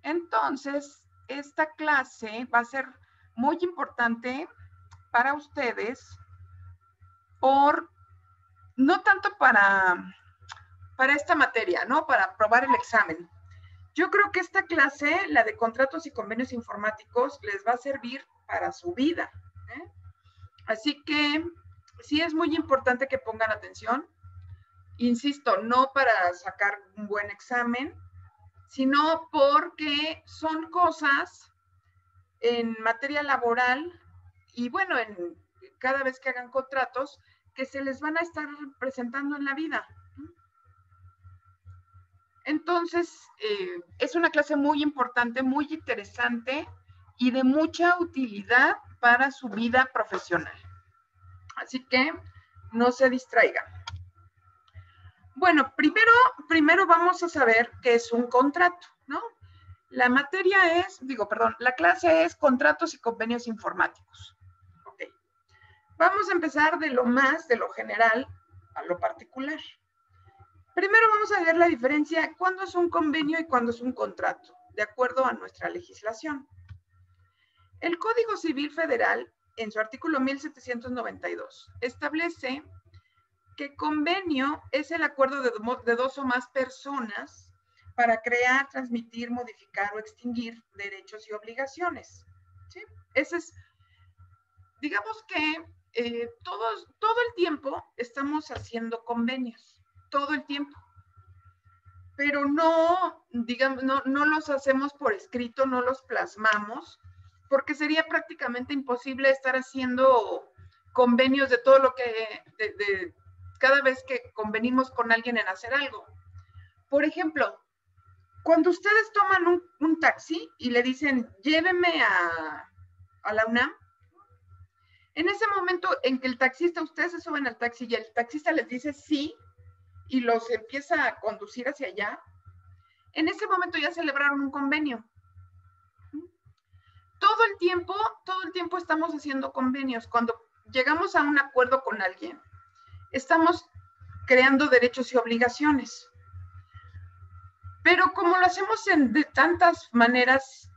Entonces, esta clase va a ser muy importante para ustedes no tanto para esta materia, ¿no? Para aprobar el examen. Yo creo que esta clase, la de contratos y convenios informáticos, les va a servir para su vida, ¿eh? Así que sí es muy importante que pongan atención. Insisto, no para sacar un buen examen, sino porque son cosas en materia laboral y bueno, cada vez que hagan contratos, que se les van a estar presentando en la vida. Entonces, es una clase muy importante, muy interesante y de mucha utilidad para su vida profesional. Así que no se distraigan. Bueno, primero vamos a saber qué es un contrato, ¿no? La clase es contratos y convenios informáticos. Ok. Vamos a empezar de lo general a lo particular. Primero vamos a ver la diferencia cuándo es un convenio y cuándo es un contrato, de acuerdo a nuestra legislación. El Código Civil Federal, en su artículo 1792, establece que convenio es el acuerdo de dos o más personas para crear, transmitir, modificar o extinguir derechos y obligaciones. ¿Sí? Ese es, digamos que todo el tiempo estamos haciendo convenios, todo el tiempo. Pero no, digamos, no los hacemos por escrito, no los plasmamos, porque sería prácticamente imposible estar haciendo convenios de todo lo que, de cada vez que convenimos con alguien en hacer algo. Por ejemplo, cuando ustedes toman un taxi y le dicen, lléveme a la UNAM, en ese momento en que ustedes se suben al taxi y el taxista les dice sí y los empieza a conducir hacia allá, en ese momento ya celebraron un convenio. Todo el tiempo estamos haciendo convenios. Cuando llegamos a un acuerdo con alguien, estamos creando derechos y obligaciones. Pero como lo hacemos de tantas maneras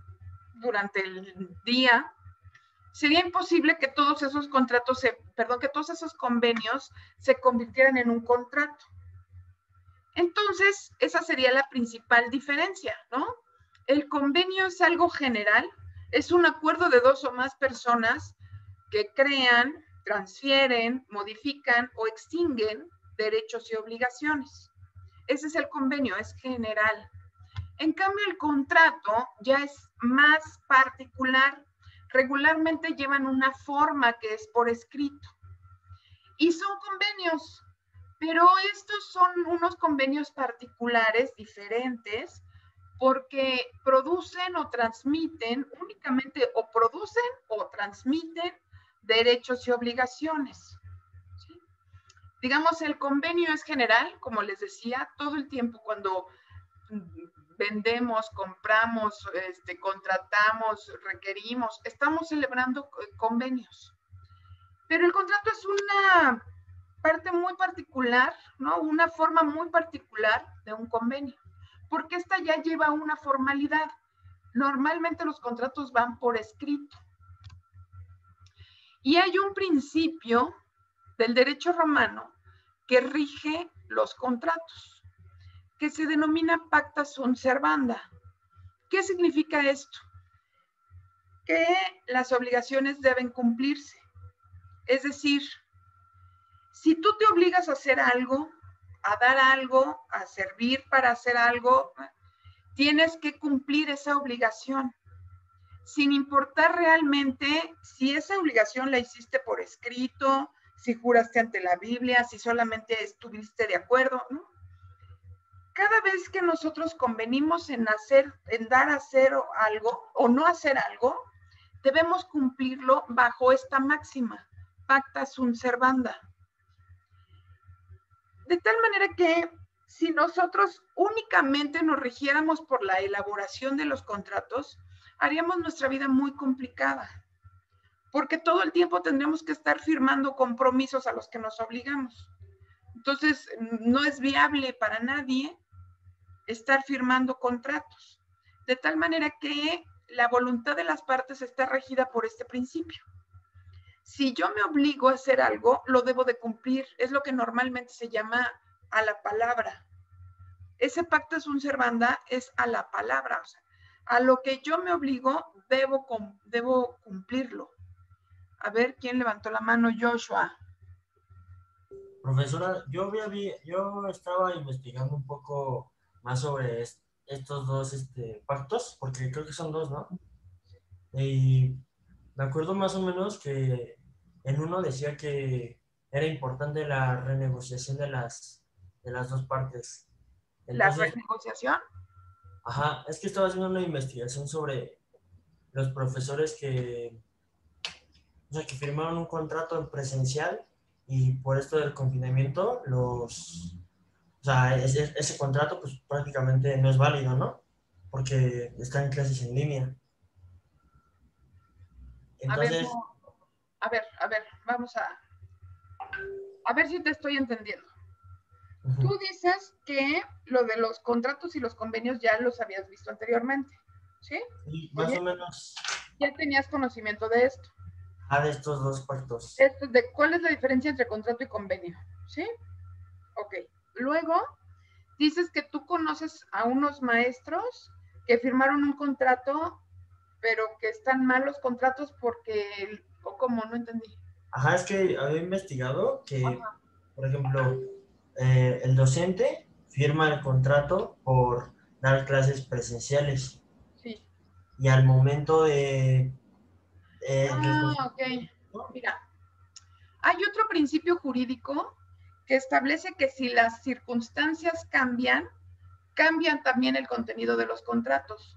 durante el día, sería imposible que todos esos que todos esos convenios se convirtieran en un contrato. Entonces, esa sería la principal diferencia, ¿no? El convenio es algo general, es un acuerdo de dos o más personas que crean, transfieren, modifican o extinguen derechos y obligaciones. Ese es el convenio, es general. En cambio, el contrato ya es más particular. Regularmente llevan una forma que es por escrito. Y son convenios, pero estos son unos convenios particulares, diferentes, porque producen o transmiten únicamente o producen o transmiten derechos y obligaciones. ¿Sí? Digamos, el convenio es general, como les decía, todo el tiempo cuando vendemos, compramos, contratamos, requerimos, estamos celebrando convenios. Pero el contrato es una parte muy particular, ¿no? Una forma muy particular de un convenio, porque esta ya lleva una formalidad. Normalmente los contratos van por escrito. Y hay un principio del derecho romano que rige los contratos, que se denomina pacta sunt servanda. ¿Qué significa esto? Que las obligaciones deben cumplirse. Es decir, si tú te obligas a hacer algo, a dar algo, a servir para hacer algo, tienes que cumplir esa obligación, sin importar realmente si esa obligación la hiciste por escrito, si juraste ante la Biblia, si solamente estuviste de acuerdo, ¿no? Cada vez que nosotros convenimos en dar a hacer algo o no hacer algo, debemos cumplirlo bajo esta máxima, pacta sunt servanda. De tal manera que si nosotros únicamente nos rigiéramos por la elaboración de los contratos, haríamos nuestra vida muy complicada, porque todo el tiempo tendríamos que estar firmando compromisos a los que nos obligamos. Entonces, no es viable para nadie estar firmando contratos. de tal manera que la voluntad de las partes está regida por este principio. Si yo me obligo a hacer algo, lo debo de cumplir. Es lo que normalmente se llama a la palabra. Ese pacta sunt servanda es a la palabra. O sea, a lo que yo me obligo, debo cumplirlo. A ver, ¿quién levantó la mano? Joshua. Profesora, yo estaba investigando un poco más sobre estos dos pactos, porque creo que son dos, ¿no? Y me acuerdo más o menos que en uno decía que era importante la renegociación de las dos partes. ¿La Entonces, renegociación? ajá, es que estaba haciendo una investigación sobre los profesores o sea, que firmaron un contrato en presencial y por esto del confinamiento, o sea, ese contrato pues prácticamente no es válido, ¿no? Porque están en clases en línea. A ver, Entonces, no, a ver, vamos a ver si te estoy entendiendo. Tú ujú, dices que lo de los contratos y los convenios ya los habías visto anteriormente, ¿sí? y más Oye, o menos ya tenías conocimiento de esto. de estos dos pactos. Esto de cuál es la diferencia entre contrato y convenio, ¿sí? Ok. Luego, dices que tú conoces a unos maestros que firmaron un contrato, pero que están mal los contratos porque, o cómo, no entendí. Ajá, es que había investigado que, Ajá, por ejemplo, el docente firma el contrato por dar clases presenciales sí. y al momento de del Ah, ok. confinamiento, Mira, hay otro principio jurídico que establece que si las circunstancias cambian, cambian también el contenido de los contratos.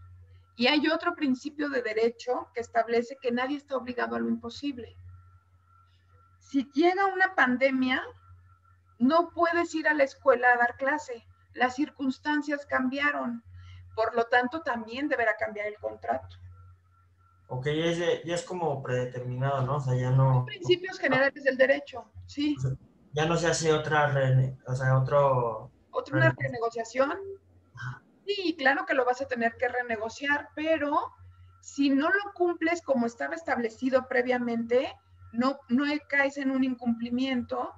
Y hay otro principio de derecho que establece que nadie está obligado a lo imposible. Si llega una pandemia, no puedes ir a la escuela a dar clase. Las circunstancias cambiaron. Por lo tanto, también deberá cambiar el contrato. ok, ya es como predeterminado, ¿no? O sea, Son principios generales del derecho, sí. ya no se hace o sea, otro Otra una renegociación. renegociación. Sí, claro que lo vas a tener que renegociar, pero si no lo cumples como estaba establecido previamente, no caes en un incumplimiento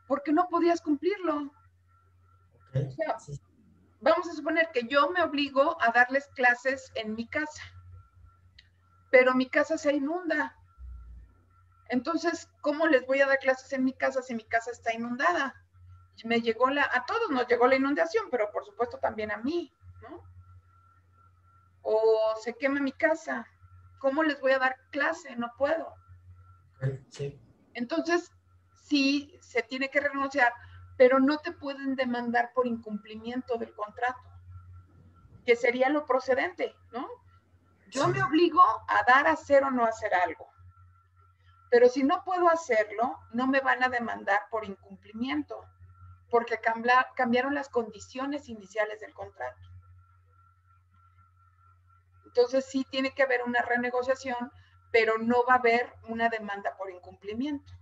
porque no podías cumplirlo. O Ok, sea, sí, vamos a suponer que yo me obligo a darles clases en mi casa, pero mi casa se inunda. Entonces, ¿cómo les voy a dar clases en mi casa si mi casa está inundada? A todos nos llegó la inundación, pero por supuesto también a mí, ¿no? O se quema mi casa. ¿Cómo les voy a dar clase? No puedo. ok, sí, Entonces, sí, se tiene que renunciar, pero no te pueden demandar por incumplimiento del contrato, que sería lo procedente, ¿no? Yo sí. me obligo a dar, hacer o no hacer algo, pero si no puedo hacerlo, no me van a demandar por incumplimiento, porque cambiaron las condiciones iniciales del contrato. Entonces sí tiene que haber una renegociación, pero no va a haber una demanda por incumplimiento.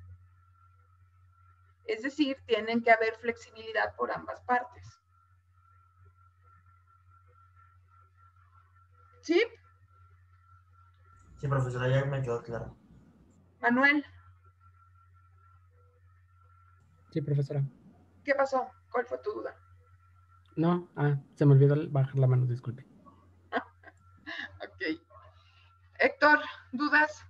Es decir, tienen que haber flexibilidad por ambas partes. ¿Sí? Sí, profesora, ya me quedó claro. Manuel, Sí, profesora. ¿qué pasó? ¿Cuál fue tu duda? No, se me olvidó bajar la mano, disculpe. Ok. Héctor, ¿dudas?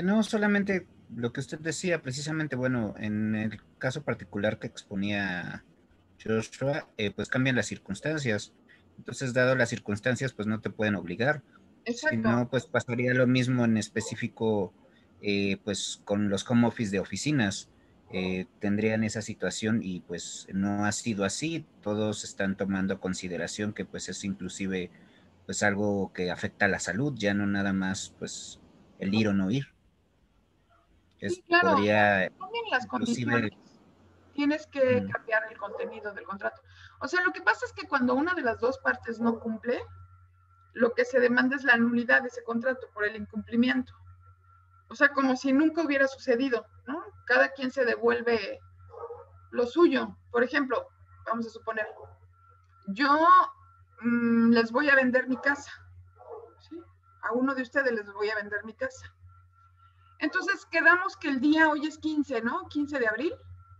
No, solamente lo que usted decía, precisamente, bueno, en el caso particular que exponía Joshua, pues cambian las circunstancias. Entonces, dado las circunstancias, pues no te pueden obligar. Si Exacto. no, pues pasaría lo mismo en específico, pues con los home office de oficinas. Tendrían esa situación y pues no ha sido así. Todos están tomando consideración que pues es inclusive pues algo que afecta a la salud, ya no nada más pues el ir o no ir. Sí, claro. Podría Cambian las condiciones, inclusive, tienes que mm, cambiar el contenido del contrato. O sea, lo que pasa es que cuando una de las dos partes no cumple, lo que se demanda es la nulidad de ese contrato por el incumplimiento. O sea, como si nunca hubiera sucedido, ¿no? Cada quien se devuelve lo suyo. Por ejemplo, vamos a suponer, yo les voy a vender mi casa. ¿Sí? A uno de ustedes les voy a vender mi casa. Entonces quedamos que el día, hoy es 15, ¿no? 15 de abril.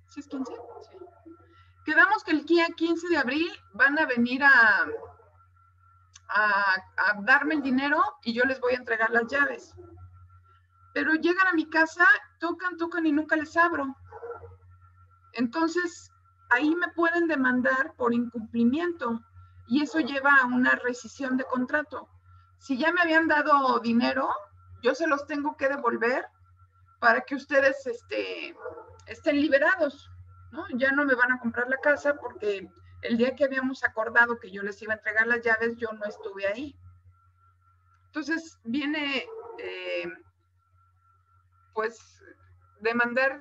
¿Sí es 15? Sí. Quedamos que el día 15 de abril van a venir a darme el dinero y yo les voy a entregar las llaves. Pero llegan a mi casa, tocan y nunca les abro. Entonces, ahí me pueden demandar por incumplimiento y eso lleva a una rescisión de contrato. Si ya me habían dado dinero, yo se los tengo que devolver para que ustedes estén liberados, ¿no? Ya no me van a comprar la casa porque el día que habíamos acordado que yo les iba a entregar las llaves, yo no estuve ahí. Entonces viene, pues, demandar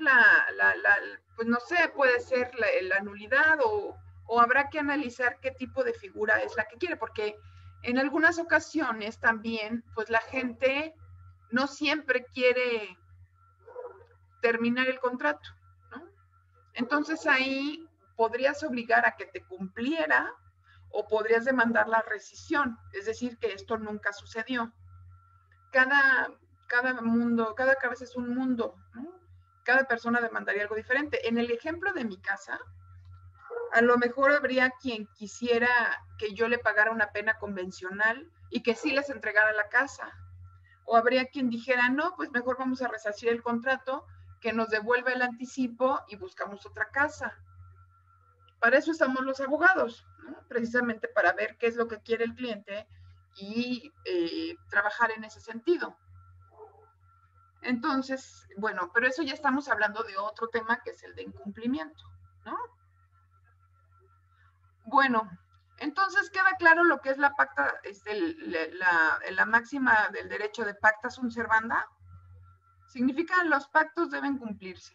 pues no sé, puede ser la nulidad o habrá que analizar qué tipo de figura es la que quiere, porque en algunas ocasiones también, pues la gente no siempre quiere terminar el contrato, ¿no? Entonces ahí podrías obligar a que te cumpliera o podrías demandar la rescisión, es decir, que esto nunca sucedió. Cada cabeza es un mundo, ¿no? Cada persona demandaría algo diferente. En el ejemplo de mi casa, a lo mejor habría quien quisiera que yo le pagara una pena convencional y que sí les entregara la casa. O habría quien dijera, no, pues mejor vamos a resarcir el contrato, que nos devuelva el anticipo y buscamos otra casa. Para eso estamos los abogados, ¿no? Precisamente para ver qué es lo que quiere el cliente y trabajar en ese sentido. Entonces, bueno, pero eso ya estamos hablando de otro tema que es el de incumplimiento, ¿no? Bueno, entonces queda claro lo que es la pacta, la máxima del derecho de pacta sunt servanda. Significa los pactos deben cumplirse.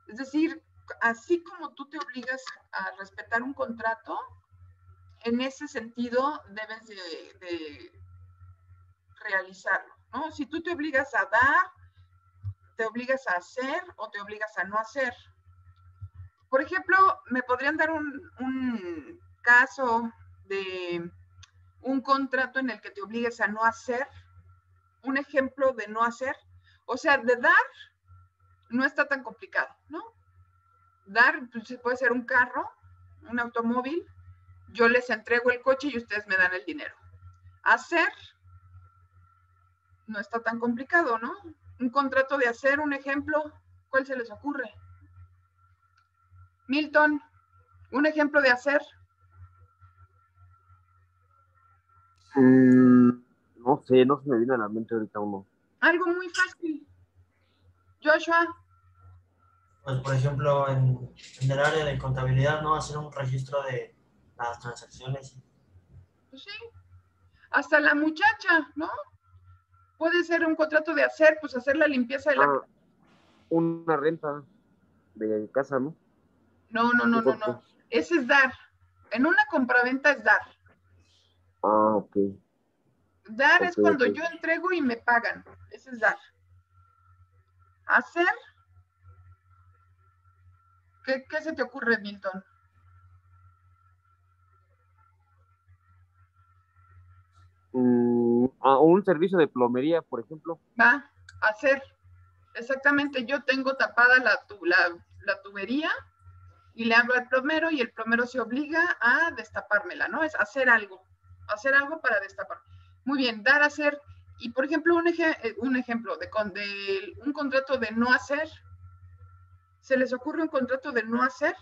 Es decir, así como tú te obligas a respetar un contrato, en ese sentido debes de realizarlo, ¿no? Si tú te obligas a dar, te obligas a hacer o te obligas a no hacer. Por ejemplo, me podrían dar un caso de un contrato en el que te obligues a no hacer, un ejemplo de no hacer. O sea, de dar no está tan complicado, ¿no? Dar, pues, puede ser un carro, un automóvil, yo les entrego el coche y ustedes me dan el dinero. Hacer no está tan complicado, ¿no? Un contrato de hacer, un ejemplo, ¿cuál se les ocurre? Milton, un ejemplo de hacer. No sé, no se me viene a la mente ahorita uno. Algo muy fácil. Joshua. Pues, por ejemplo, en el área de contabilidad, ¿no? Hacer un registro de las transacciones. Pues sí. Hasta la muchacha, ¿no? Puede ser un contrato de hacer, pues hacer la limpieza de la... Una renta de casa, ¿no? No. Ese es dar. En una compraventa es dar. Ah, ok. Dar es cuando yo entrego y me pagan. Ese es dar. Hacer. ¿Qué se te ocurre, Milton? Un servicio de plomería, por ejemplo. Va, hacer. Exactamente, yo tengo tapada la tubería y le hablo al plomero y el plomero se obliga a destapármela, ¿no? Es hacer algo para destapar. Muy bien, dar, hacer. Y por ejemplo, un ejemplo de un contrato de no hacer. ¿Se les ocurre un contrato de no hacer?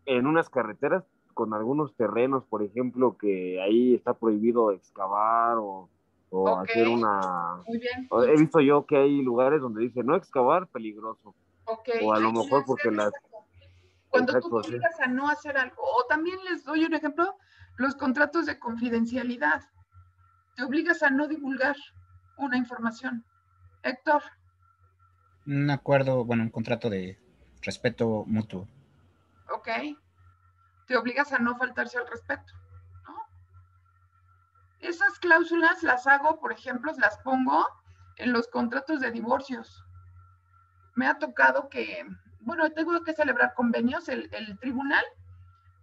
En unas carreteras con algunos terrenos, por ejemplo, que ahí está prohibido excavar o hacer una... Muy bien. He visto yo que hay lugares donde dice no excavar, peligroso. O a lo mejor porque las... Cuando tú te obligas a no hacer algo. O también les doy un ejemplo, los contratos de confidencialidad. Te obligas a no divulgar una información. Héctor. Un acuerdo, bueno, un contrato de respeto mutuo. Ok. Te obligas a no faltarse al respeto, ¿no? Esas cláusulas las hago, por ejemplo, las pongo en los contratos de divorcios. Me ha tocado que, bueno, tengo que celebrar convenios, el tribunal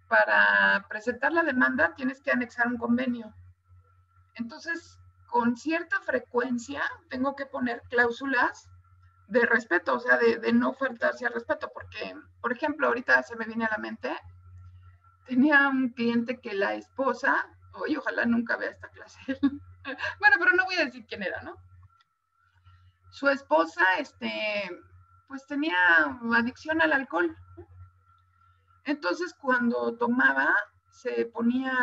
para presentar la demanda tienes que anexar un convenio. Entonces, con cierta frecuencia tengo que poner cláusulas de respeto, o sea, de no faltarse al respeto, porque, por ejemplo, ahorita se me viene a la mente, tenía un cliente que la esposa, oye, ojalá nunca vea esta clase, bueno, pero no voy a decir quién era, ¿no? Su esposa, pues tenía adicción al alcohol. Entonces, cuando tomaba, se ponía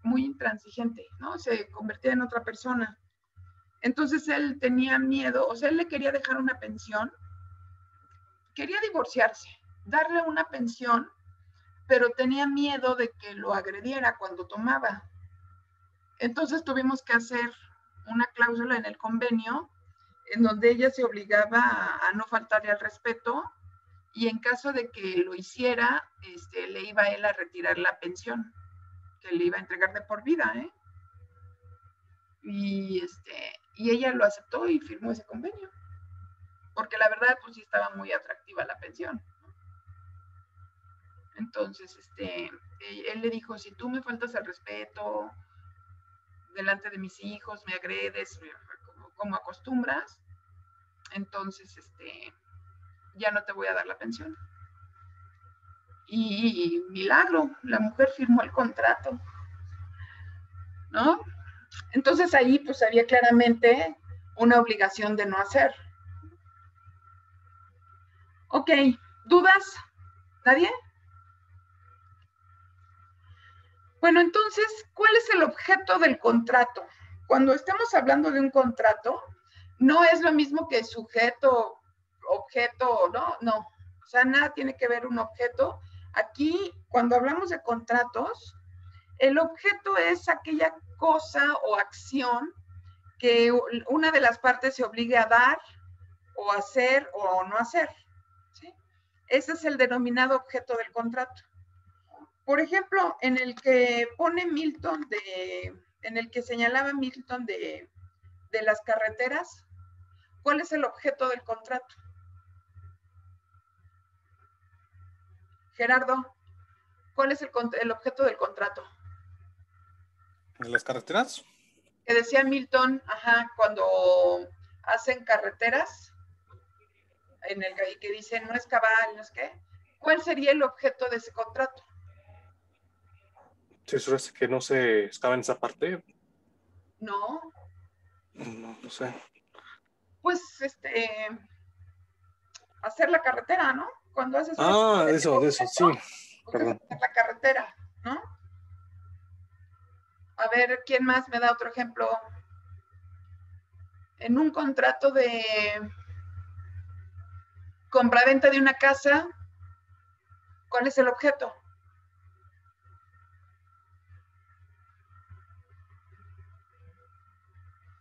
muy intransigente, ¿no? Se convertía en otra persona. Entonces, él tenía miedo, o sea, él le quería dejar una pensión, quería divorciarse, darle una pensión, pero tenía miedo de que lo agrediera cuando tomaba. Entonces, tuvimos que hacer una cláusula en el convenio en donde ella se obligaba a no faltarle al respeto, y en caso de que lo hiciera, le iba a él a retirar la pensión, que le iba a entregar de por vida, ¿eh? Y ella lo aceptó y firmó ese convenio, porque la verdad, pues sí estaba muy atractiva la pensión. Entonces, él le dijo, si tú me faltas al respeto delante de mis hijos, me agredes, como acostumbras, entonces, ya no te voy a dar la pensión. Y milagro, la mujer firmó el contrato, ¿no? Entonces ahí pues había claramente una obligación de no hacer. Ok, ¿dudas? ¿Nadie? Bueno, entonces, ¿cuál es el objeto del contrato? Cuando estamos hablando de un contrato, no es lo mismo que sujeto, objeto, no. O sea, nada tiene que ver un objeto. Aquí, cuando hablamos de contratos, el objeto es aquella cosa o acción que una de las partes se obligue a dar, o hacer, o no hacer, ¿sí? Ese es el denominado objeto del contrato. Por ejemplo, en el que pone Milton, en el que señalaba Milton de las carreteras, ¿cuál es el objeto del contrato? Gerardo, ¿cuál es el objeto del contrato? ¿Las carreteras? Que decía Milton, cuando hacen carreteras, y que dicen no es cabal, no es qué, ¿cuál sería el objeto de ese contrato? ¿Se suele que no se excava en esa parte? No. No sé. Pues, hacer la carretera, ¿no? Cuando haces de eso, sí. Perdón. Hacer la carretera, ¿no? A ver, ¿quién más me da otro ejemplo? En un contrato de compraventa de una casa, ¿cuál es el objeto?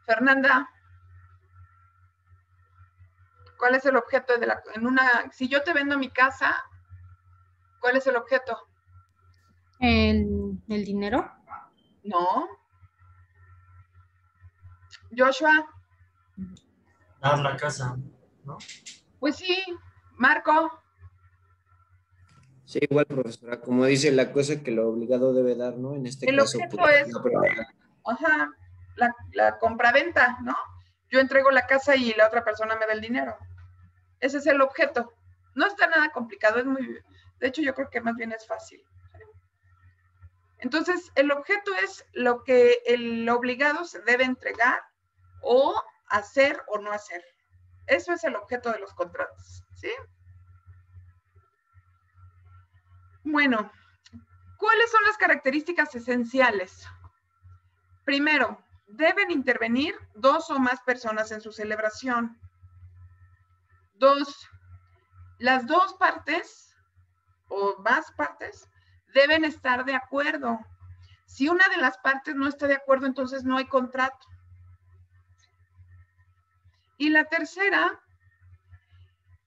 Fernanda, ¿cuál es el objeto si yo te vendo mi casa, ¿cuál es el objeto? ¿El dinero? No. Joshua. Dar la casa, ¿no? Pues sí. Marco. Sí, igual, profesora, como dice, la cosa que lo obligado debe dar, ¿no? En este el caso, objeto pues, es la compraventa, ¿no? Yo entrego la casa y la otra persona me da el dinero. Ese es el objeto. No está nada complicado, de hecho yo creo que más bien es fácil. Entonces, el objeto es lo que el obligado se debe entregar o hacer o no hacer. Eso es el objeto de los contratos, ¿sí? Bueno, ¿cuáles son las características esenciales? Primero, deben intervenir 2 o más personas en su celebración. 2, las 2 partes o más partes deben estar de acuerdo. Si una de las partes no está de acuerdo, entonces no hay contrato. Y la tercera,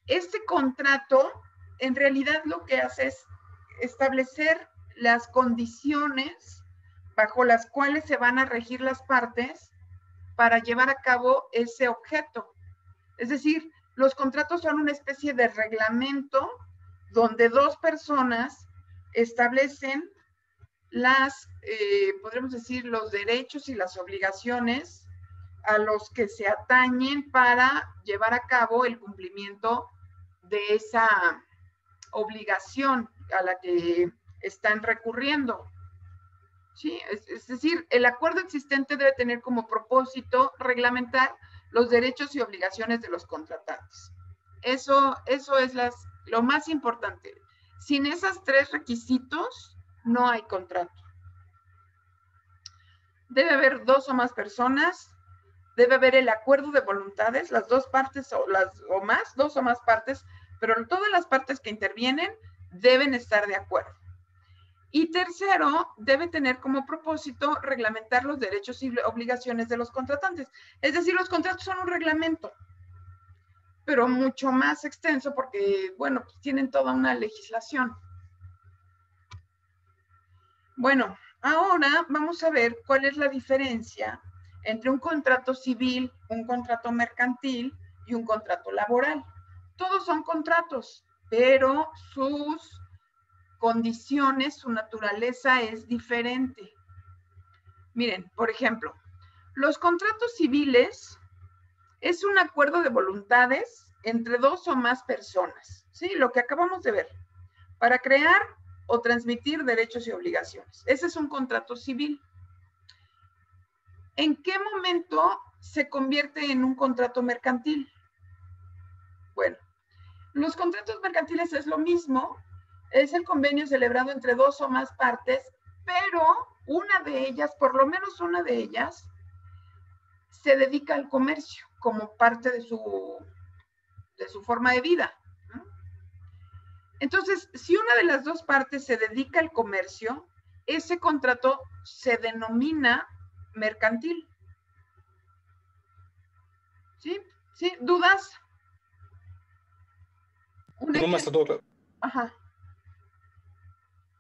este contrato en realidad lo que hace es establecer las condiciones bajo las cuales se van a regir las partes para llevar a cabo ese objeto. Es decir, los contratos son una especie de reglamento donde 2 personas establecen podríamos decir, los derechos y las obligaciones a los que se atañen para llevar a cabo el cumplimiento de esa obligación a la que están recurriendo. ¿Sí? Es decir, el acuerdo existente debe tener como propósito reglamentar los derechos y obligaciones de los contratantes. Eso es lo más importante. Sin esos 3 requisitos, no hay contrato. Debe haber 2 o más personas, debe haber el acuerdo de voluntades, las 2 partes o más, 2 o más partes, pero todas las partes que intervienen deben estar de acuerdo. Y tercero, debe tener como propósito reglamentar los derechos y obligaciones de los contratantes. Es decir, los contratos son un reglamento, pero mucho más extenso porque, bueno, pues tienen toda una legislación. Bueno, ahora vamos a ver cuál es la diferencia entre un contrato civil, un contrato mercantil y un contrato laboral. Todos son contratos, pero sus condiciones, su naturaleza es diferente. Miren, por ejemplo, los contratos civiles es un acuerdo de voluntades entre 2 o más personas, ¿sí? Lo que acabamos de ver, para crear o transmitir derechos y obligaciones. Ese es un contrato civil. ¿En qué momento se convierte en un contrato mercantil? Bueno, los contratos mercantiles es lo mismo, es el convenio celebrado entre 2 o más partes, pero una de ellas, por lo menos una de ellas, se dedica al comercio como parte de su forma de vida. Entonces, si una de las 2 partes se dedica al comercio, ese contrato se denomina mercantil. ¿Sí? ¿Sí? ¿Dudas? No me está todo claro. Ajá.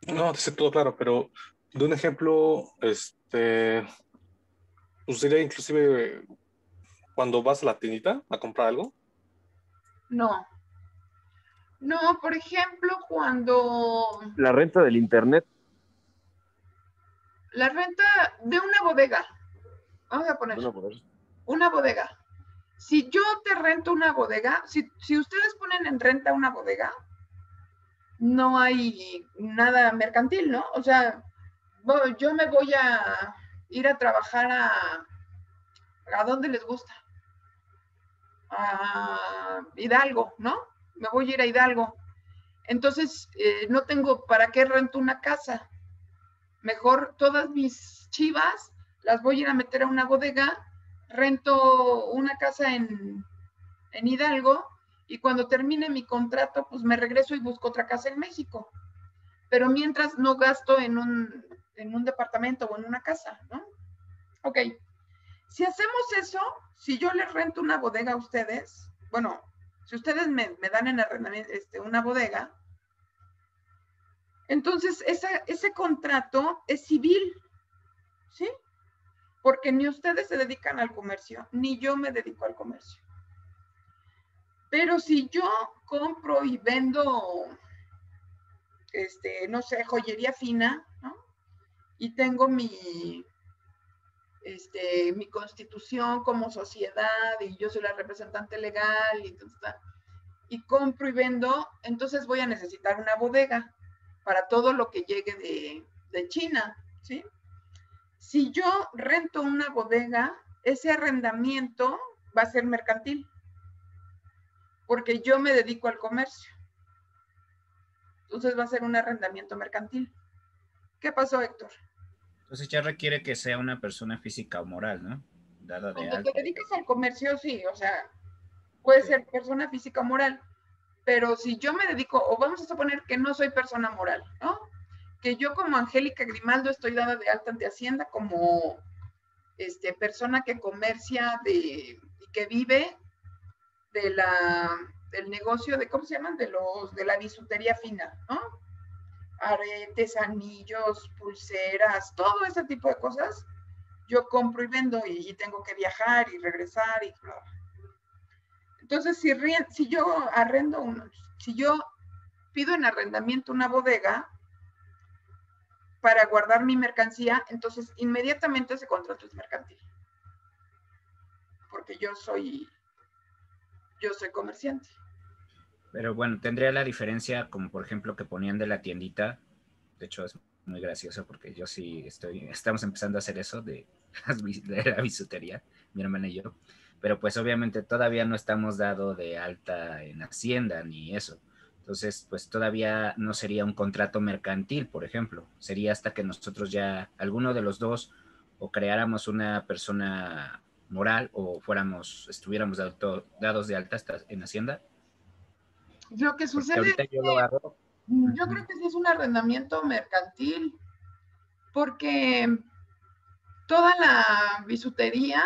No, está todo claro, pero de un ejemplo, pues sería inclusive cuando vas a la tiendita a comprar algo. No. No, por ejemplo, cuando... La renta del internet. La renta de una bodega. Vamos a poner una bodega. Si yo te rento una bodega, si ustedes ponen en renta una bodega, no hay nada mercantil, ¿no? O sea, yo me voy a ir a trabajar ¿a dónde les gusta? A Hidalgo, ¿no? Me voy a ir a Hidalgo. Entonces, no tengo para qué rento una casa. Mejor todas mis chivas las voy a ir a meter a una bodega, rento una casa en Hidalgo y cuando termine mi contrato, pues me regreso y busco otra casa en México. Pero mientras no gasto en un departamento o en una casa, ¿no? Ok. Si hacemos eso, si yo les rento una bodega a ustedes, bueno, si ustedes me dan en arrendamiento una bodega, entonces ese contrato es civil, ¿sí? Porque ni ustedes se dedican al comercio, ni yo me dedico al comercio. Pero si yo compro y vendo, no sé, joyería fina, ¿no? Y tengo mi constitución como sociedad y yo soy la representante legal y compro y vendo, entonces voy a necesitar una bodega para todo lo que llegue de China, ¿sí? Si yo rento una bodega, ese arrendamiento va a ser mercantil, porque yo me dedico al comercio. Entonces va a ser un arrendamiento mercantil. ¿Qué pasó, Héctor? Entonces ya requiere que sea una persona física o moral, ¿no? Dada de Cuando alta. te dedicas al comercio, sí, o sea, puede ser persona física o moral, pero si yo me dedico, o vamos a suponer que no soy persona moral, ¿no? Que yo como Angélica Grimaldo estoy dada de alta ante Hacienda como persona que comercia y que vive del negocio de, ¿cómo se llaman? De la bisutería fina, ¿no? Aretes, anillos, pulseras, todo ese tipo de cosas, yo compro y vendo y tengo que viajar y regresar y bla. Entonces, si yo si yo pido en arrendamiento una bodega, para guardar mi mercancía, entonces inmediatamente ese contrato es mercantil. Porque yo soy comerciante. Pero bueno, tendría la diferencia como por ejemplo que ponían de la tiendita. De hecho es muy gracioso porque yo sí estamos empezando a hacer eso de la bisutería, mi hermana y yo. Pero pues obviamente todavía no estamos dado de alta en Hacienda ni eso. Entonces, pues todavía no sería un contrato mercantil, por ejemplo. Sería hasta que nosotros ya, alguno de los dos, o creáramos una persona moral o estuviéramos dados de alta en Hacienda. Lo que Porque sucede ahorita es yo lo hago. yo creo que sí es un arrendamiento mercantil, porque toda la bisutería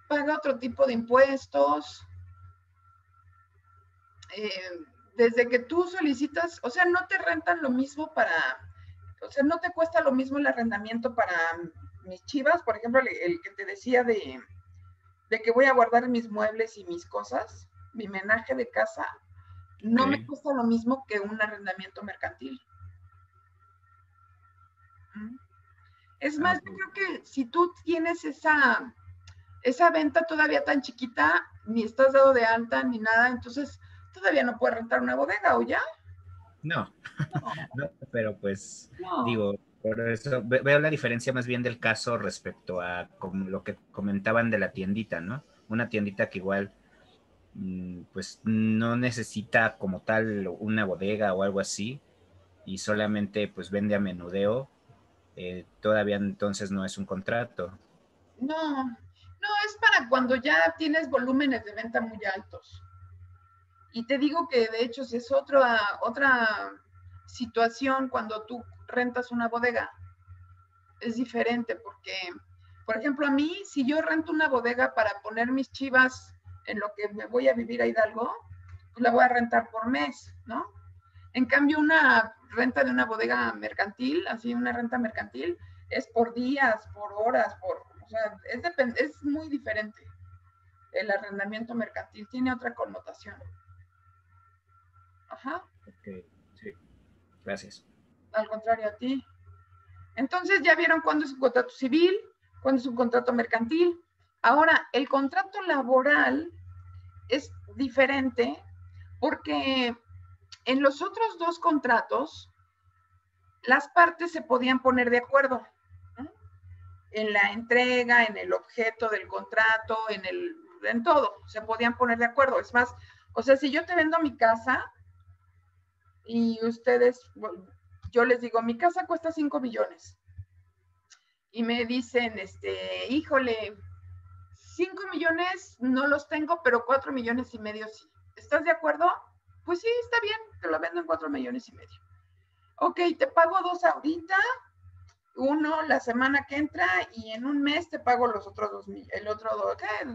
paga otro tipo de impuestos. Desde que tú solicitas, o sea, no te rentan lo mismo o sea, no te cuesta lo mismo el arrendamiento para mis chivas, por ejemplo, el que te decía de que voy a guardar mis muebles y mis cosas, mi menaje de casa, no me cuesta lo mismo que un arrendamiento mercantil. Es más, yo creo que si tú tienes esa venta todavía tan chiquita, ni estás dado de alta ni nada, entonces todavía no puedes rentar una bodega, ¿o ya? No, no, pero pues No. digo, por eso veo la diferencia más bien del caso respecto a como lo que comentaban de la tiendita, ¿no? Una tiendita que igual pues no necesita como tal una bodega o algo así y solamente pues vende a menudeo, todavía entonces no es un contrato. No, es para cuando ya tienes volúmenes de venta muy altos. Y te digo que de hecho si es otra situación cuando tú rentas una bodega, es diferente porque, por ejemplo, a mí, si yo rento una bodega para poner mis chivas en lo que me voy a vivir a Hidalgo, pues la voy a rentar por mes, ¿no? En cambio, una renta de una bodega mercantil, así una renta mercantil, es por días, por horas, o sea, es muy diferente. El arrendamiento mercantil tiene otra connotación. Ajá. Ok, sí, gracias. Al contrario a ti. Entonces ya vieron cuándo es un contrato civil, cuándo es un contrato mercantil. Ahora, el contrato laboral es diferente porque en los otros dos contratos las partes se podían poner de acuerdo, ¿no? En la entrega, en el objeto del contrato, en todo, se podían poner de acuerdo. Es más, o sea, si yo te vendo mi casa y ustedes, yo les digo, mi casa cuesta 5 millones. Y me dicen, híjole, 5 millones no los tengo, pero 4 millones y medio sí. ¿Estás de acuerdo? Pues sí, está bien, te lo vendo en 4 millones y medio. Ok, te pago 2 ahorita, 1 la semana que entra y en un mes te pago los otros 2 millones, el otro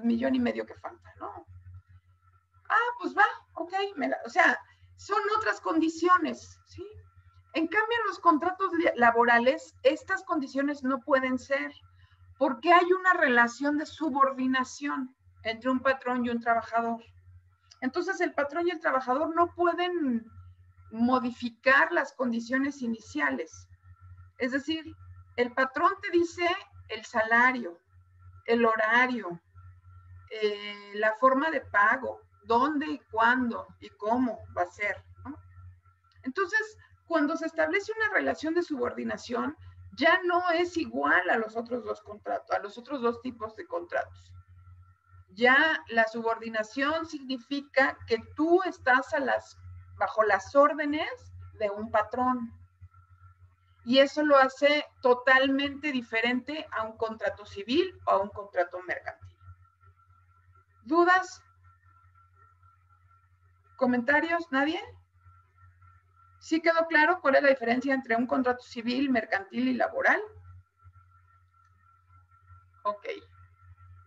millón y medio que falta, ¿no? Ah, pues va, ok, o sea, son otras condiciones, ¿sí? En cambio, en los contratos laborales, estas condiciones no pueden ser, porque hay una relación de subordinación entre un patrón y un trabajador. Entonces, el patrón y el trabajador no pueden modificar las condiciones iniciales. Es decir, el patrón te dice el salario, el horario, la forma de pago, dónde y cuándo y cómo va a ser, ¿no? Entonces, cuando se establece una relación de subordinación, ya no es igual a los otros dos contratos, a los otros dos tipos de contratos. Ya la subordinación significa que tú estás bajo las órdenes de un patrón. Y eso lo hace totalmente diferente a un contrato civil o a un contrato mercantil. ¿Dudas? ¿Comentarios? ¿Nadie? ¿Sí quedó claro cuál es la diferencia entre un contrato civil, mercantil y laboral? Ok,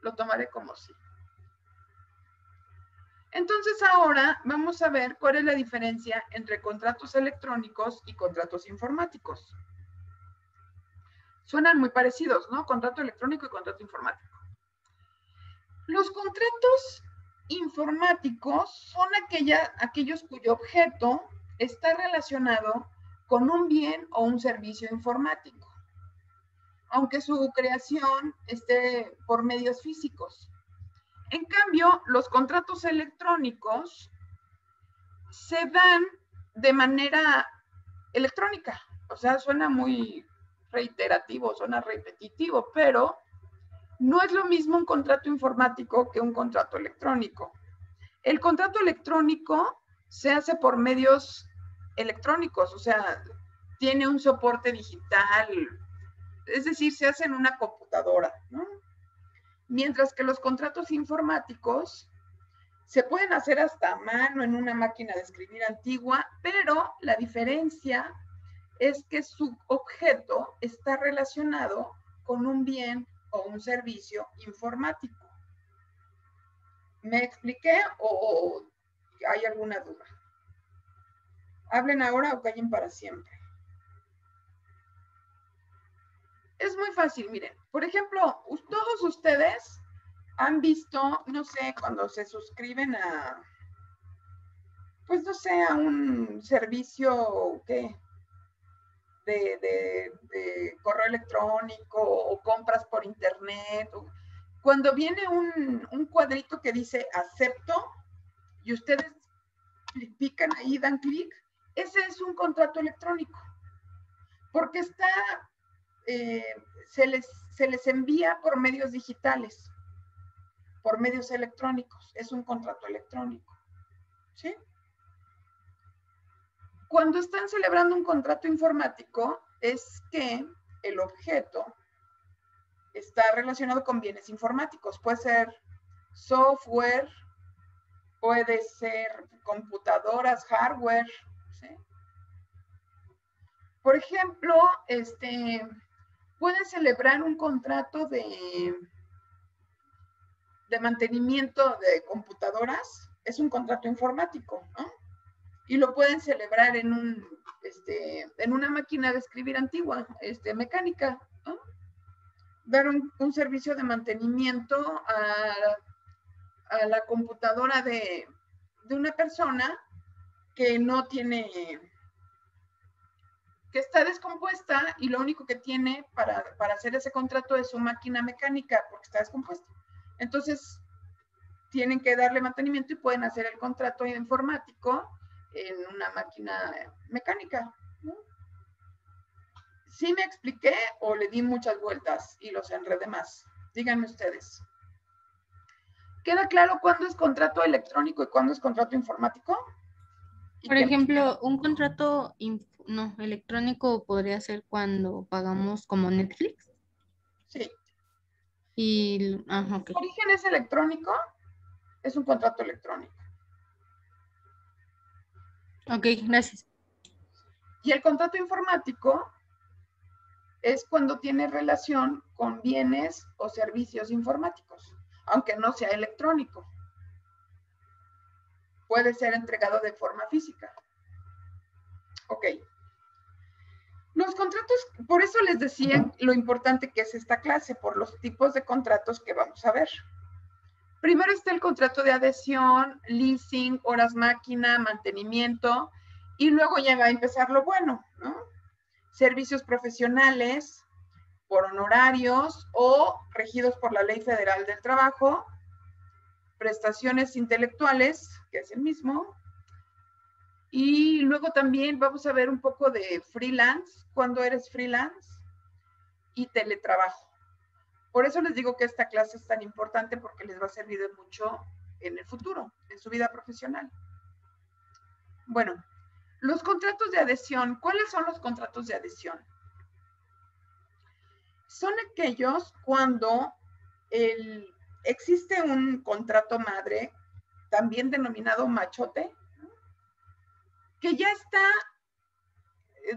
lo tomaré como sí. Entonces ahora vamos a ver cuál es la diferencia entre contratos electrónicos y contratos informáticos. Suenan muy parecidos, ¿no? Contrato electrónico y contrato informático. Los contratos informáticos son aquellos cuyo objeto está relacionado con un bien o un servicio informático, aunque su creación esté por medios físicos. En cambio, los contratos electrónicos se dan de manera electrónica. O sea, suena muy reiterativo, suena repetitivo, pero no es lo mismo un contrato informático que un contrato electrónico. El contrato electrónico se hace por medios electrónicos, o sea, tiene un soporte digital, es decir, se hace en una computadora, ¿no? Mientras que los contratos informáticos se pueden hacer hasta a mano en una máquina de escribir antigua, pero la diferencia es que su objeto está relacionado con un bien o un servicio informático. ¿Me expliqué o hay alguna duda? Hablen ahora o callen para siempre. Es muy fácil, miren. Por ejemplo, todos ustedes han visto, no sé, cuando se suscriben a, pues no sé, a un servicio, ¿qué? De correo electrónico o compras por internet. Cuando viene un cuadrito que dice acepto y ustedes pican ahí, dan clic, ese es un contrato electrónico. Porque está, se les envía por medios digitales, por medios electrónicos. Es un contrato electrónico. ¿Sí? Cuando están celebrando un contrato informático, es que el objeto está relacionado con bienes informáticos. Puede ser software, puede ser computadoras, hardware. ¿Sí? Por ejemplo, pueden celebrar un contrato de mantenimiento de computadoras. Es un contrato informático, ¿no? Y lo pueden celebrar en una máquina de escribir antigua, mecánica, ¿no? Dar un servicio de mantenimiento a la computadora de una persona que no tiene, que está descompuesta y lo único que tiene para hacer ese contrato es su máquina mecánica porque está descompuesta. Entonces, tienen que darle mantenimiento y pueden hacer el contrato informático en una máquina mecánica, ¿no? ¿Sí me expliqué o le di muchas vueltas y los enredé más? Díganme ustedes. ¿Queda claro cuándo es contrato electrónico y cuándo es contrato informático? Por ejemplo, un contrato electrónico podría ser cuando pagamos como Netflix. Sí. Y, ok. ¿El origen es electrónico? Es un contrato electrónico. Ok, gracias. Y el contrato informático es cuando tiene relación con bienes o servicios informáticos, aunque no sea electrónico. Puede ser entregado de forma física. Ok. Los contratos, por eso les decía lo importante que es esta clase, por los tipos de contratos que vamos a ver. Primero está el contrato de adhesión, leasing, horas máquina, mantenimiento, y luego ya va a empezar lo bueno, ¿no? Servicios profesionales por honorarios o regidos por la Ley Federal del Trabajo, prestaciones intelectuales, que es el mismo, y luego también vamos a ver un poco de freelance, cuando eres freelance, y teletrabajo. Por eso les digo que esta clase es tan importante porque les va a servir de mucho en el futuro, en su vida profesional. Bueno, los contratos de adhesión. ¿Cuáles son los contratos de adhesión? Son aquellos cuando existe un contrato madre, también denominado machote, que ya está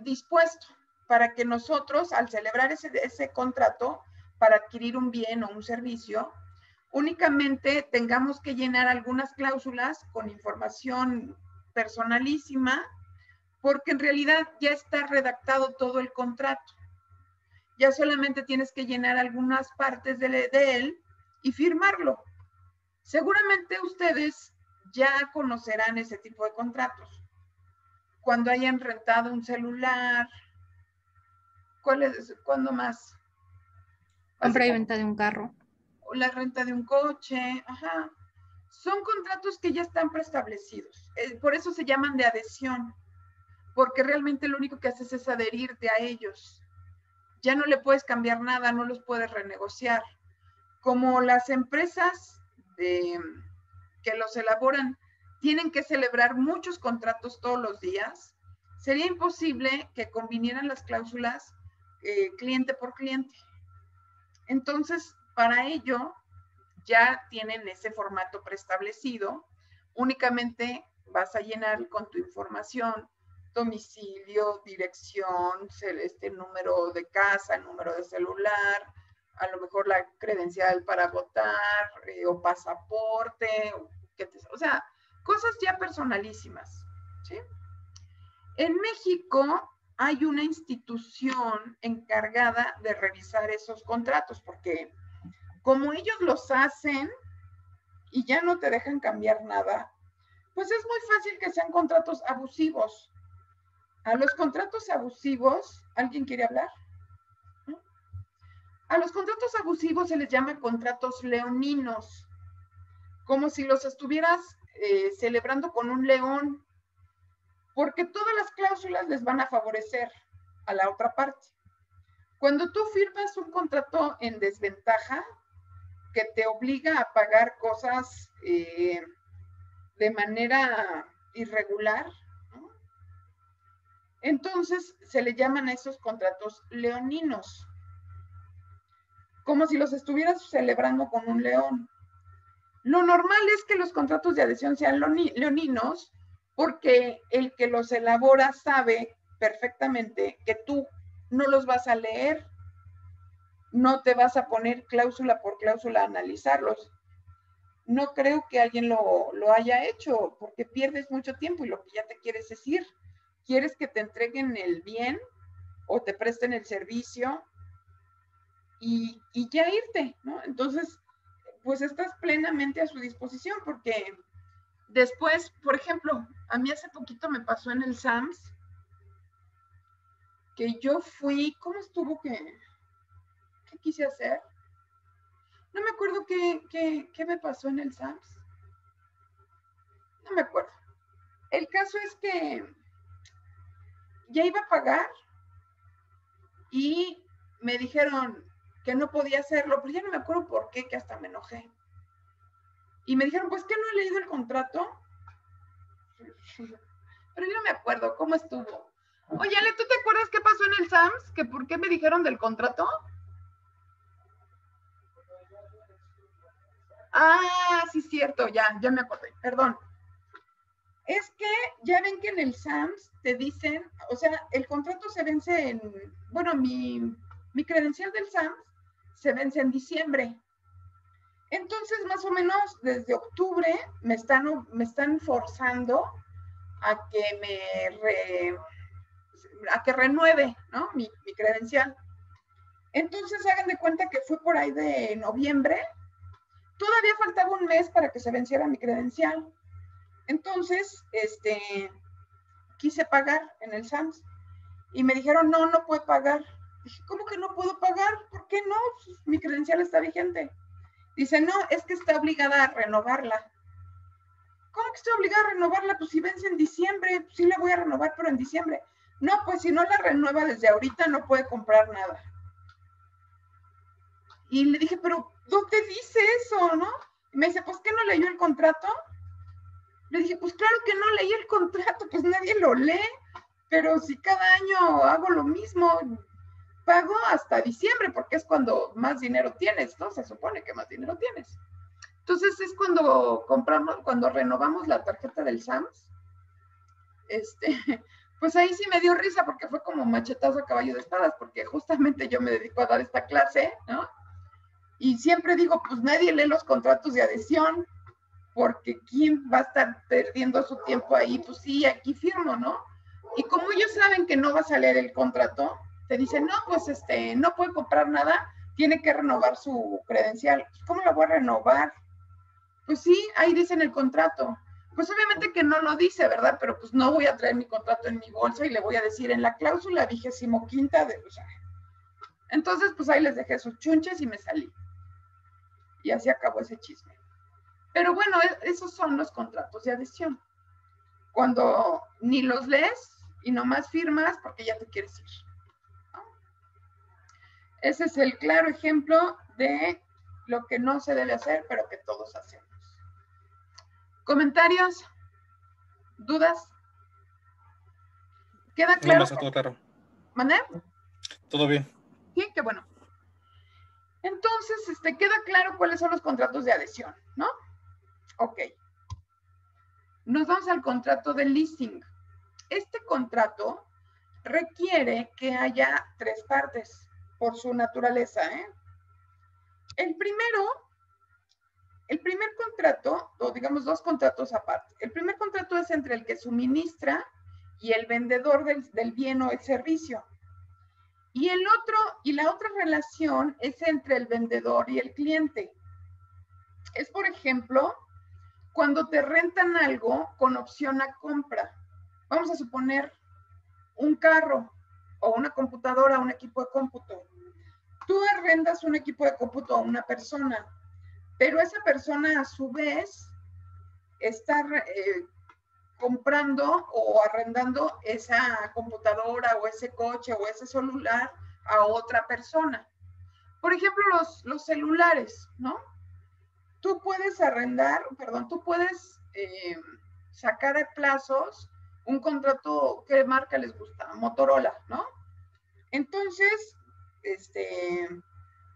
dispuesto para que nosotros, al celebrar ese contrato para adquirir un bien o un servicio, únicamente tengamos que llenar algunas cláusulas con información personalísima, porque en realidad ya está redactado todo el contrato. Ya solamente tienes que llenar algunas partes de él y firmarlo. Seguramente ustedes ya conocerán ese tipo de contratos. cuando hayan rentado un celular. ¿Cuándo más? Compra y venta de un carro. O la renta de un coche, ajá. Son contratos que ya están preestablecidos. Por eso se llaman de adhesión, porque realmente lo único que haces es adherirte a ellos. Ya no le puedes cambiar nada, no los puedes renegociar. Como las empresas que los elaboran tienen que celebrar muchos contratos todos los días, sería imposible que convinieran las cláusulas cliente por cliente. Entonces, para ello, ya tienen ese formato preestablecido. Únicamente vas a llenar con tu información, domicilio, dirección, número de casa, número de celular, a lo mejor la credencial para votar o pasaporte, o sea, cosas ya personalísimas, ¿sí? En México hay una institución encargada de revisar esos contratos, porque como ellos los hacen y ya no te dejan cambiar nada, pues es muy fácil que sean contratos abusivos. A los contratos abusivos, ¿alguien quiere hablar? ¿No? A los contratos abusivos se les llama contratos leoninos, como si los estuvieras celebrando con un león, porque todas las cláusulas les van a favorecer a la otra parte. Cuando tú firmas un contrato en desventaja, que te obliga a pagar cosas de manera irregular, ¿no? Entonces se le llaman a esos contratos leoninos, como si los estuvieras celebrando con un león. Lo normal es que los contratos de adhesión sean leoninos, porque el que los elabora sabe perfectamente que tú no los vas a leer, no te vas a poner cláusula por cláusula a analizarlos. No creo que alguien lo haya hecho, porque pierdes mucho tiempo y lo que ya te quieres decir, quieres que te entreguen el bien o te presten el servicio y ya irte, ¿no? Entonces, pues estás plenamente a su disposición, porque después, por ejemplo, a mí hace poquito me pasó en el SAMS, que yo fui, ¿cómo estuvo ¿qué quise hacer? No me acuerdo qué me pasó en el SAMS. No me acuerdo. El caso es que ya iba a pagar y me dijeron que no podía hacerlo, pero ya no me acuerdo por qué, que hasta me enojé. Y me dijeron, pues que no he leído el contrato. Pero yo no me acuerdo cómo estuvo. Oye, Ale, ¿tú te acuerdas qué pasó en el SAMS? ¿Que por qué me dijeron del contrato? Ah, sí, cierto, ya me acordé, perdón. Es que ya ven que en el SAMS te dicen, o sea, el contrato se vence en, bueno, mi credencial del SAMS se vence en diciembre. Entonces, más o menos desde octubre me están forzando a que renueve, ¿no? Mi credencial. Entonces, hagan de cuenta que fue por ahí de noviembre. Todavía faltaba un mes para que se venciera mi credencial. Entonces, quise pagar en el SAMS y me dijeron, no puede pagar. Dije, ¿cómo que no puedo pagar? ¿Por qué no? Pues, mi credencial está vigente. Dice, no, es que está obligada a renovarla. ¿Cómo que estoy obligada a renovarla? Pues si vence en diciembre, pues sí la voy a renovar, pero en diciembre. No, pues si no la renueva desde ahorita no puede comprar nada. Y le dije, pero ¿dónde dice eso, no? Y me dice, pues ¿qué no leyó el contrato? Le dije, pues claro que no leí el contrato, pues nadie lo lee, pero si cada año hago lo mismo, pago hasta diciembre, porque es cuando más dinero tienes, ¿no? Se supone que más dinero tienes. Entonces es cuando renovamos la tarjeta del SAMS, pues ahí sí me dio risa, porque fue como machetazo a caballo de espadas, porque justamente yo me dedico a dar esta clase, ¿no? Y siempre digo, pues nadie lee los contratos de adhesión, porque ¿quién va a estar perdiendo su tiempo ahí? Pues sí, aquí firmo, ¿no? Y como ellos saben que no vas a leer el contrato, te dicen, no, pues no puede comprar nada, tiene que renovar su credencial. ¿Cómo la voy a renovar? Pues sí, ahí dice en el contrato. Pues obviamente que no lo dice, ¿verdad? Pero pues no voy a traer mi contrato en mi bolsa y le voy a decir en la cláusula 25ª de... O sea, entonces, pues ahí les dejé sus chunches y me salí. Y así acabó ese chisme. Pero bueno, esos son los contratos de adhesión. Cuando ni los lees y nomás firmas porque ya te quieres ir, ¿no? Ese es el claro ejemplo de lo que no se debe hacer, pero que todos hacemos. ¿Comentarios? ¿Dudas? ¿Queda claro? No, está todo claro. ¿Mané? Todo bien. Sí, qué bueno. Entonces, queda claro cuáles son los contratos de adhesión, ¿no? Ok. Nos vamos al contrato de leasing. Este contrato requiere que haya 3 partes por su naturaleza, ¿eh? El primer contrato, o digamos 2 contratos aparte. El primer contrato es entre el que suministra y el vendedor del bien o el servicio. Y la otra relación es entre el vendedor y el cliente. Es, por ejemplo, cuando te rentan algo con opción a compra. Vamos a suponer un carro o una computadora, un equipo de cómputo. Tú arrendas un equipo de cómputo a una persona, pero esa persona a su vez está comprando o arrendando esa computadora o ese coche o ese celular a otra persona. Por ejemplo, los celulares, ¿no? Tú puedes sacar a plazos un contrato. ¿Qué marca les gusta? Motorola, ¿no? Entonces,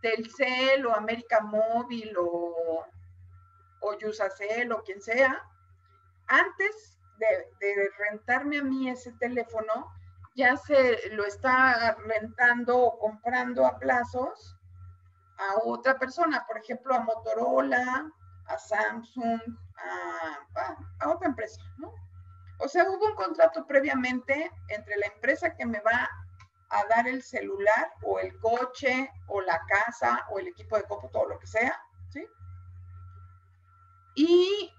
Telcel o América Móvil o Yusacel o quien sea, antes de rentarme a mí ese teléfono, ya se lo está rentando o comprando a plazos a otra persona, por ejemplo, a Motorola, a Samsung, a otra empresa, ¿no? O sea, hubo un contrato previamente entre la empresa que me va a dar el celular o el coche o la casa o el equipo de cómputo o lo que sea, ¿sí? Y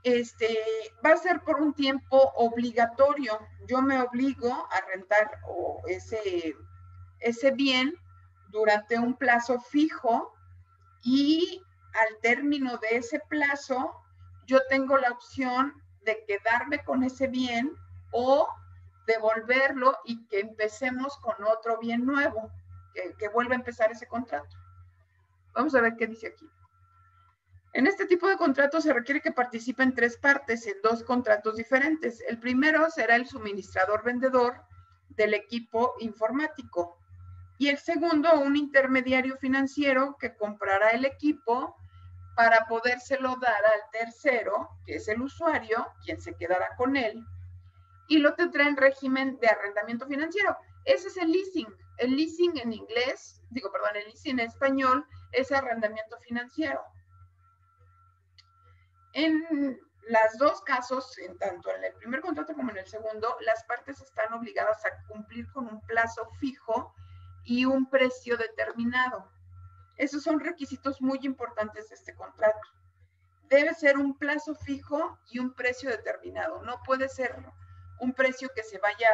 va a ser por un tiempo obligatorio. Yo me obligo a rentar ese bien durante un plazo fijo y al término de ese plazo yo tengo la opción de quedarme con ese bien o devolverlo y que empecemos con otro bien nuevo, que vuelva a empezar ese contrato. Vamos a ver qué dice aquí. En este tipo de contratos se requiere que participen 3 partes en 2 contratos diferentes. El primero será el suministrador vendedor del equipo informático y el segundo un intermediario financiero que comprará el equipo para podérselo dar al tercero, que es el usuario, quien se quedará con él, y lo tendrá en régimen de arrendamiento financiero. Ese es el leasing. El leasing en inglés, el leasing en español es arrendamiento financiero. En los 2 casos, tanto en el primer contrato como en el segundo, las partes están obligadas a cumplir con un plazo fijo y un precio determinado. Esos son requisitos muy importantes de este contrato. Debe ser un plazo fijo y un precio determinado. No puede ser un precio que se vaya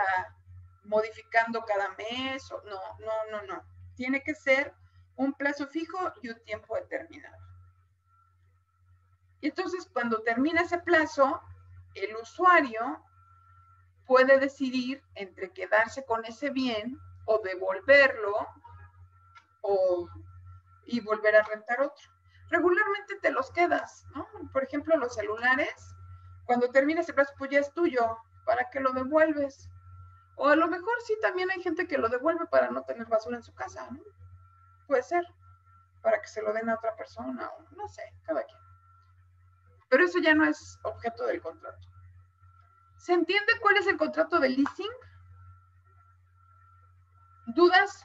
modificando cada mes. No. Tiene que ser un plazo fijo y un tiempo determinado. Y entonces, cuando termina ese plazo, el usuario puede decidir entre quedarse con ese bien o devolverlo y volver a rentar otro. Regularmente te los quedas, ¿no? Por ejemplo, los celulares, cuando termina ese plazo, pues ya es tuyo, ¿para qué lo devuelves? O a lo mejor sí, también hay gente que lo devuelve para no tener basura en su casa, ¿no? Puede ser, para que se lo den a otra persona, o no sé, cada quien. Pero eso ya no es objeto del contrato. ¿Se entiende cuál es el contrato de leasing? ¿Dudas?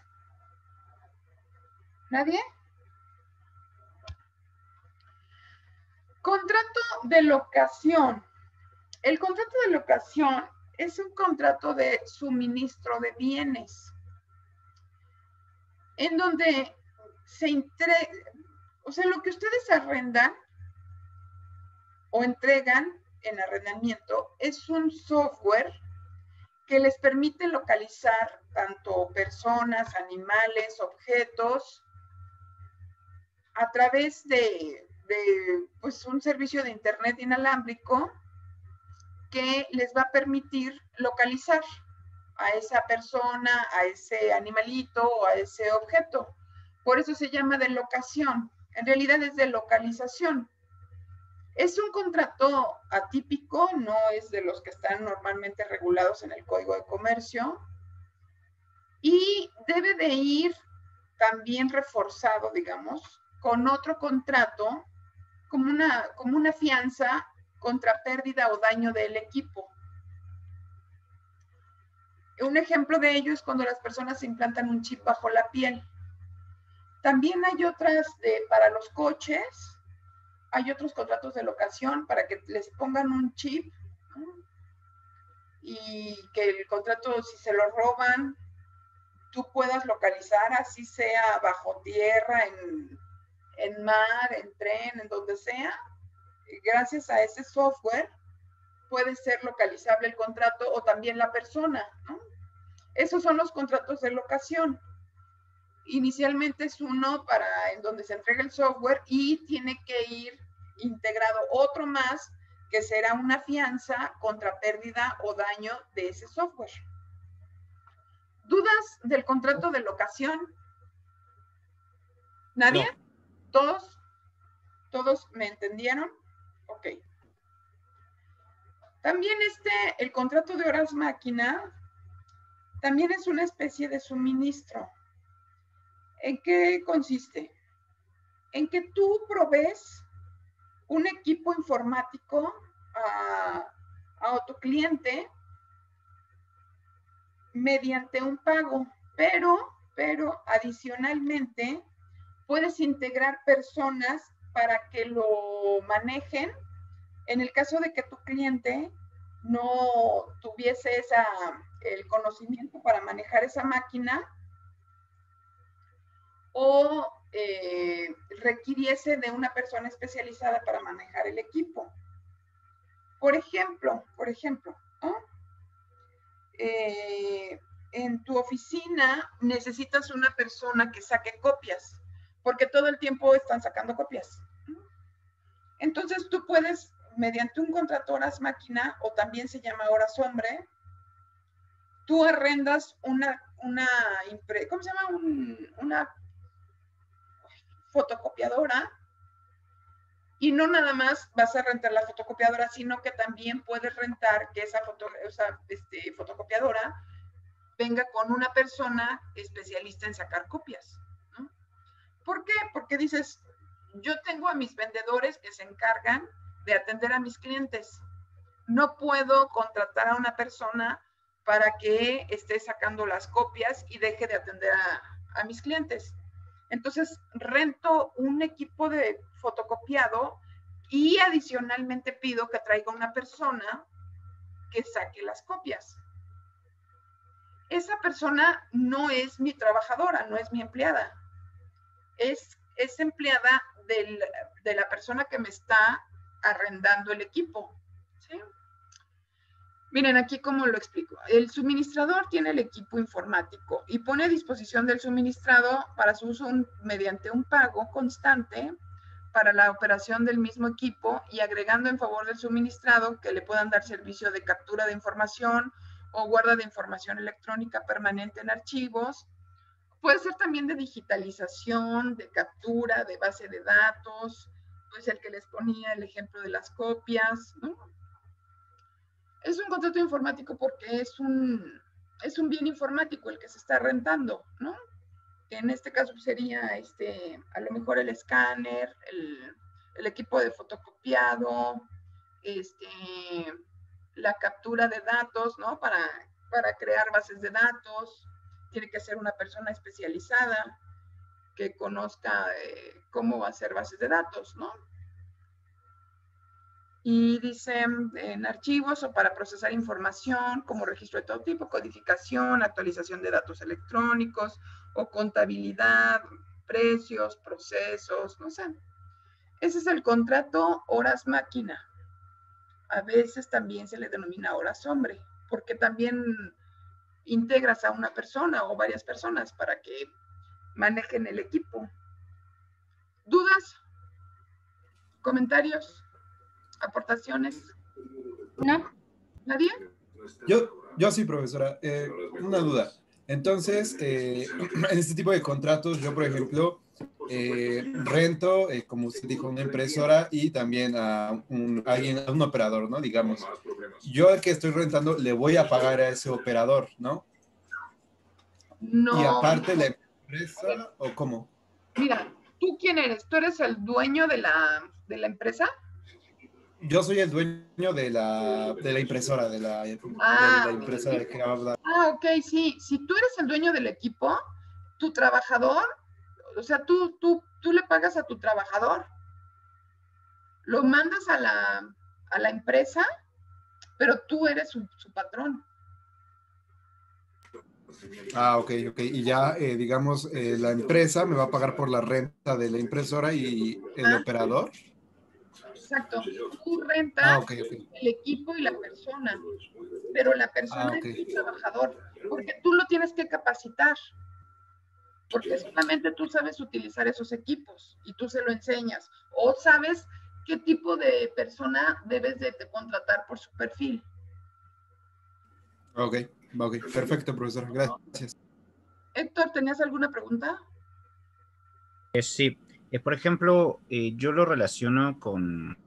¿Nadie? Contrato de locación. El contrato de locación es un contrato de suministro de bienes, en donde se entrega, o sea, lo que ustedes arrendan o entregan en arrendamiento es un software que les permite localizar tanto personas, animales, objetos a través de pues, un servicio de internet inalámbrico que les va a permitir localizar a esa persona, a ese animalito o a ese objeto. Por eso se llama de locación. En realidad es de localización. Es un contrato atípico, no es de los que están normalmente regulados en el Código de Comercio y debe de ir también reforzado, digamos, con otro contrato como una fianza contra pérdida o daño del equipo. Un ejemplo de ello es cuando las personas se implantan un chip bajo la piel. También hay otras para los coches, hay otros contratos de locación para que les pongan un chip, ¿no? Y que el contrato, si se lo roban, tú puedas localizar, así sea bajo tierra, en mar, en tren, en donde sea. Gracias a ese software puede ser localizable el contrato o también la persona, ¿no? Esos son los contratos de locación. Inicialmente es uno en donde se entrega el software y tiene que ir integrado otro más que será una fianza contra pérdida o daño de ese software. ¿Dudas del contrato de locación? ¿Nadie? No. ¿Todos me entendieron? Ok. También el contrato de horas máquina también es una especie de suministro. ¿En qué consiste? En que tú provees un equipo informático a tu cliente mediante un pago, pero adicionalmente puedes integrar personas para que lo manejen en el caso de que tu cliente no tuviese el conocimiento para manejar esa máquina o requiriese de una persona especializada para manejar el equipo. Por ejemplo, ¿no? En tu oficina necesitas una persona que saque copias, porque todo el tiempo están sacando copias. Entonces tú puedes, mediante un contrato horas máquina, o también se llama horas hombre, tú arrendas ¿cómo se llama? Una fotocopiadora, y no nada más vas a rentar la fotocopiadora, sino que también puedes rentar que esa fotocopiadora venga con una persona especialista en sacar copias, ¿no? ¿Por qué? Porque dices, yo tengo a mis vendedores que se encargan de atender a mis clientes. No puedo contratar a una persona para que esté sacando las copias y deje de atender a mis clientes. Entonces, rento un equipo de fotocopiado y adicionalmente pido que traiga una persona que saque las copias. Esa persona no es mi trabajadora, no es mi empleada. Es empleada de la persona que me está arrendando el equipo, ¿sí? Miren aquí cómo lo explico. El suministrador tiene el equipo informático y pone a disposición del suministrado para su uso mediante un pago constante para la operación del mismo equipo y agregando en favor del suministrado que le puedan dar servicio de captura de información o guarda de información electrónica permanente en archivos. Puede ser también de digitalización, de captura, de base de datos, pues el que les ponía el ejemplo de las copias, ¿no? Es un contrato informático porque es un bien informático el que se está rentando, ¿no? Que en este caso sería a lo mejor el escáner, el equipo de fotocopiado, la captura de datos, ¿no? Para crear bases de datos. Tiene que ser una persona especializada que conozca cómo hacer bases de datos, ¿no? Y dice en archivos o para procesar información como registro de todo tipo, codificación, actualización de datos electrónicos o contabilidad, precios, procesos, no sé. Ese es el contrato horas máquina. a veces también se le denomina horas hombre, porque también integras a una persona o varias personas para que manejen el equipo. ¿Dudas? ¿Comentarios? ¿Aportaciones? No. ¿Nadie? Yo sí, profesora. Una duda. Entonces, en este tipo de contratos, yo, por ejemplo, rento, como usted dijo, una impresora y también a un operador, ¿no? Digamos, yo al que estoy rentando le voy a pagar a ese operador, ¿no? No. Y aparte la empresa, ¿o cómo? Mira, ¿tú quién eres? ¿Tú eres el dueño de la empresa? Yo soy el dueño de la impresora, de la empresa de que habla. Ok, sí. Si tú eres el dueño del equipo, tu trabajador, o sea, tú le pagas a tu trabajador, lo mandas a la empresa, pero tú eres su patrón. Ok. Y ya, digamos, la empresa me va a pagar por la renta de la impresora y el operador. Exacto. Tú rentas Okay. el equipo y la persona, pero la persona es tu trabajador, porque tú lo tienes que capacitar, porque solamente tú sabes utilizar esos equipos y tú se lo enseñas, o sabes qué tipo de persona debes de contratar por su perfil. Ok, perfecto, profesor, gracias. Héctor, ¿tenías alguna pregunta? Sí, por ejemplo, yo lo relaciono con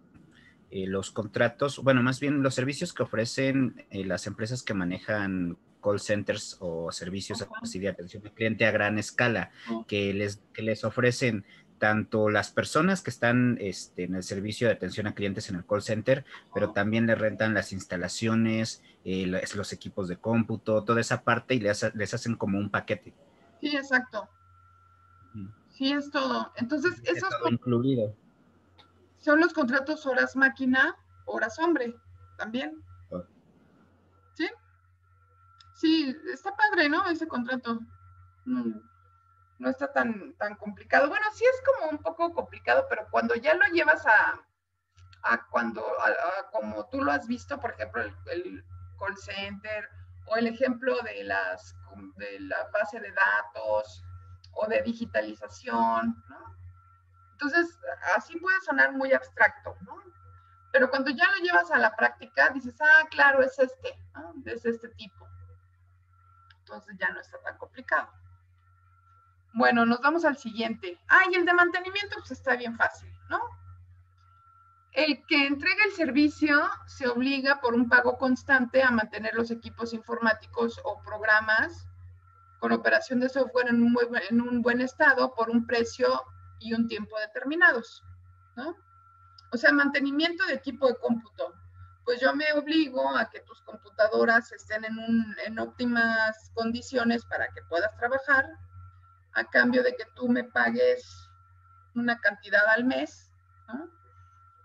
los contratos, bueno, más bien los servicios que ofrecen las empresas que manejan call centers o servicios así de atención al cliente a gran escala, que les ofrecen tanto las personas que están en el servicio de atención a clientes en el call center, pero también les rentan las instalaciones, los equipos de cómputo, toda esa parte y les hacen como un paquete. Sí, exacto. Sí, es todo. Entonces, esos todo incluido. Son los contratos horas máquina, horas hombre, también. ¿Sí? Sí, está padre, ¿no? Ese contrato. No está tan complicado. Bueno, sí es como un poco complicado, pero cuando ya lo llevas a como tú lo has visto, por ejemplo, el call center, o el ejemplo de la base de datos, o de digitalización, ¿no? Entonces, así puede sonar muy abstracto, ¿no? Pero cuando ya lo llevas a la práctica, dices, claro, es ¿no? Es este tipo. Entonces ya no está tan complicado. Bueno, nos vamos al siguiente. Y el de mantenimiento, pues está bien fácil, ¿no? El que entrega el servicio se obliga por un pago constante a mantener los equipos informáticos o programas con operación de software en un buen estado por un precio y un tiempo determinados, ¿no? O sea, mantenimiento de equipo de cómputo. Pues yo me obligo a que tus computadoras estén en óptimas condiciones para que puedas trabajar, a cambio de que tú me pagues una cantidad al mes, ¿no?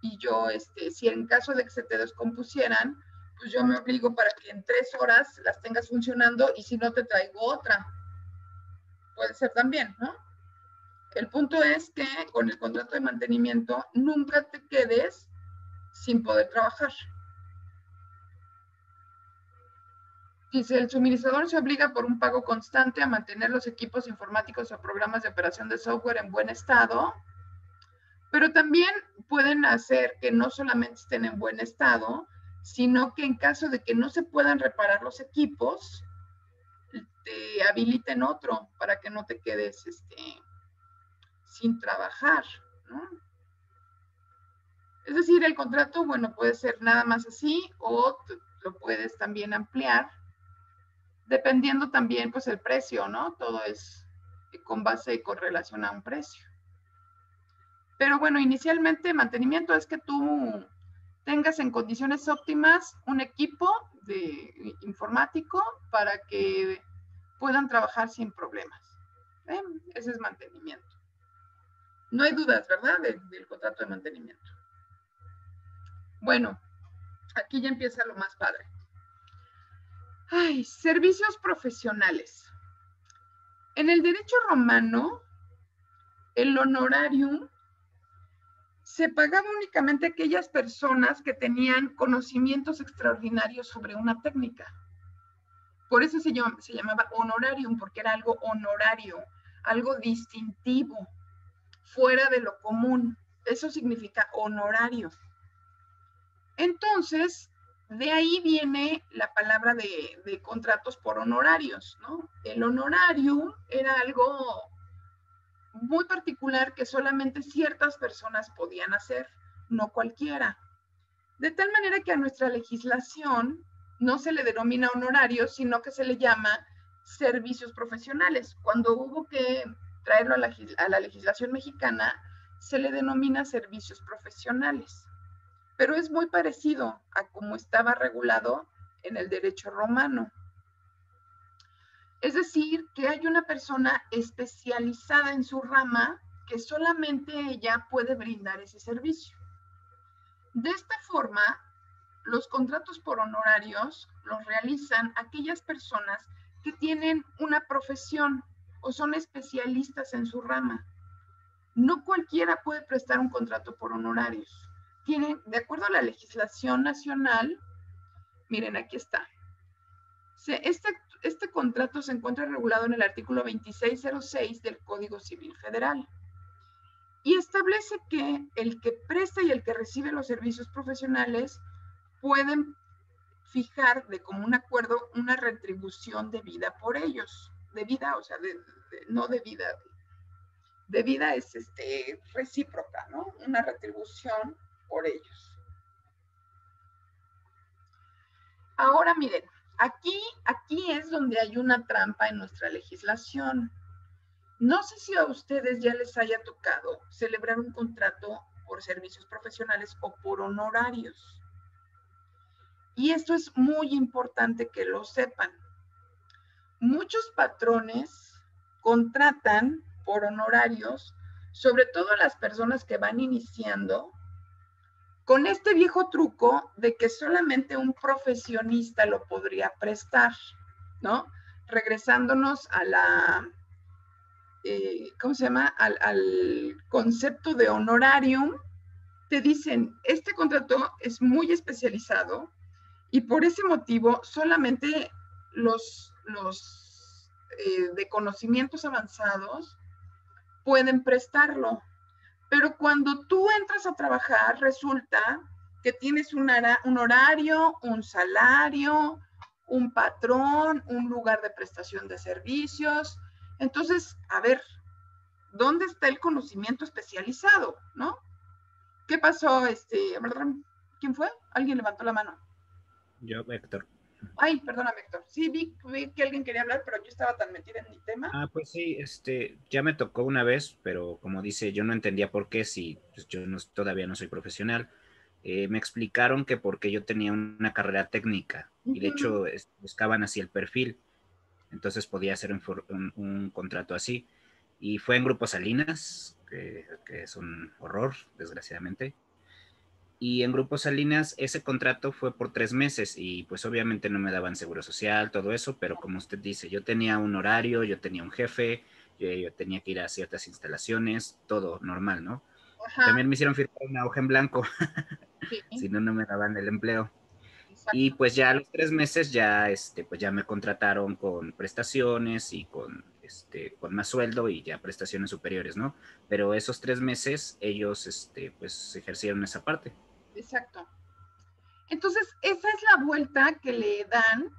Y yo, si en caso de que se te descompusieran, pues yo me obligo para que en 3 horas las tengas funcionando y si no te traigo otra. Puede ser también, ¿no? El punto es que con el contrato de mantenimiento nunca te quedes sin poder trabajar. Dice, el suministrador se obliga por un pago constante a mantener los equipos informáticos o programas de operación de software en buen estado, pero también pueden hacer que no solamente estén en buen estado, sino que en caso de que no se puedan reparar los equipos, te habiliten otro para que no te quedes sin trabajar, ¿no? Es decir, el contrato, bueno, puede ser nada más así o lo puedes también ampliar, dependiendo también, pues, el precio, ¿no? Todo es con base y con relación a un precio. Pero bueno, inicialmente mantenimiento es que tú tengas en condiciones óptimas un equipo informático para que puedan trabajar sin problemas. Ese es mantenimiento. No hay dudas, ¿verdad? Del contrato de mantenimiento. Bueno, aquí ya empieza lo más padre. Servicios profesionales. En el derecho romano, el honorarium se pagaba únicamente a aquellas personas que tenían conocimientos extraordinarios sobre una técnica. Por eso se llamaba honorarium, porque era algo honorario, algo distintivo, fuera de lo común. Eso significa honorario. Entonces, de ahí viene la palabra de contratos por honorarios, ¿no? El honorarium era algo muy particular que solamente ciertas personas podían hacer, no cualquiera. De tal manera que a nuestra legislación no se le denomina honorarios, sino que se le llama servicios profesionales. Cuando hubo que traerlo a la legislación mexicana, se le denomina servicios profesionales. Pero es muy parecido a cómo estaba regulado en el derecho romano. Es decir, que hay una persona especializada en su rama que solamente ella puede brindar ese servicio. De esta forma, los contratos por honorarios los realizan aquellas personas que tienen una profesión o son especialistas en su rama. No cualquiera puede prestar un contrato por honorarios. Tienen, de acuerdo a la legislación nacional, miren, aquí está. Este contrato se encuentra regulado en el artículo 2606 del Código Civil Federal y establece que el que presta y el que recibe los servicios profesionales pueden fijar de común acuerdo una retribución debida por ellos. Debida, o sea, no debida. Debida es recíproca, ¿no? Una retribución por ellos. Ahora miren, aquí es donde hay una trampa en nuestra legislación. No sé si a ustedes ya les haya tocado celebrar un contrato por servicios profesionales o por honorarios. Y esto es muy importante que lo sepan. Muchos patrones contratan por honorarios, sobre todo las personas que van iniciando, con este viejo truco de que solamente un profesionista lo podría prestar, ¿no? Regresándonos a la, ¿cómo se llama? Al concepto de honorarium, te dicen, este contrato es muy especializado y por ese motivo solamente los de conocimientos avanzados pueden prestarlo. Pero cuando tú entras a trabajar, resulta que tienes un horario, un salario, un patrón, un lugar de prestación de servicios. Entonces, a ver, ¿dónde está el conocimiento especializado, no? ¿Qué pasó? ¿Quién fue? ¿Alguien levantó la mano? Yo, Héctor. Ay, perdóname, Héctor. Sí, vi que alguien quería hablar, pero yo estaba tan metida en mi tema. Ah, pues sí, ya me tocó una vez, pero como dice, yo no entendía por qué, si pues yo todavía no soy profesional. Me explicaron que porque yo tenía una carrera técnica y de hecho buscaban así el perfil, entonces podía hacer un contrato así. Y fue en Grupo Salinas, que es un horror, desgraciadamente. Y en Grupo Salinas ese contrato fue por 3 meses y pues obviamente no me daban seguro social, todo eso, pero como usted dice, yo tenía un horario, yo tenía un jefe, yo tenía que ir a ciertas instalaciones, todo normal, ¿no? Ajá. También me hicieron firmar una hoja en blanco, sí. Si no, no me daban el empleo. Exacto. Y pues ya a los 3 meses ya, pues ya me contrataron con prestaciones y con más sueldo y ya prestaciones superiores, ¿no? Pero esos 3 meses ellos, pues ejercieron esa parte. Exacto. Entonces, esa es la vuelta que le dan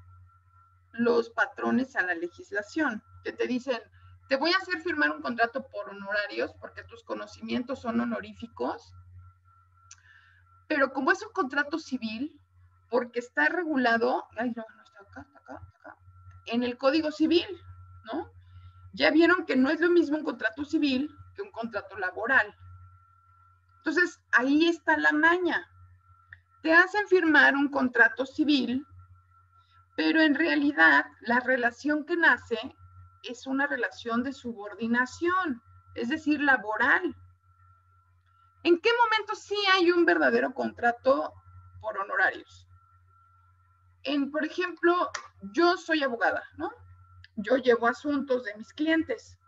los patrones a la legislación, que te dicen, te voy a hacer firmar un contrato por honorarios porque tus conocimientos son honoríficos, pero como es un contrato civil, porque está regulado, ay, no está acá, en el Código Civil, ¿no? Ya vieron que no es lo mismo un contrato civil que un contrato laboral. Entonces, ahí está la maña. Te hacen firmar un contrato civil, pero en realidad la relación que nace es una relación de subordinación, es decir, laboral. ¿En qué momento sí hay un verdadero contrato por honorarios? Por ejemplo, yo soy abogada, ¿no? Yo llevo asuntos de mis clientes.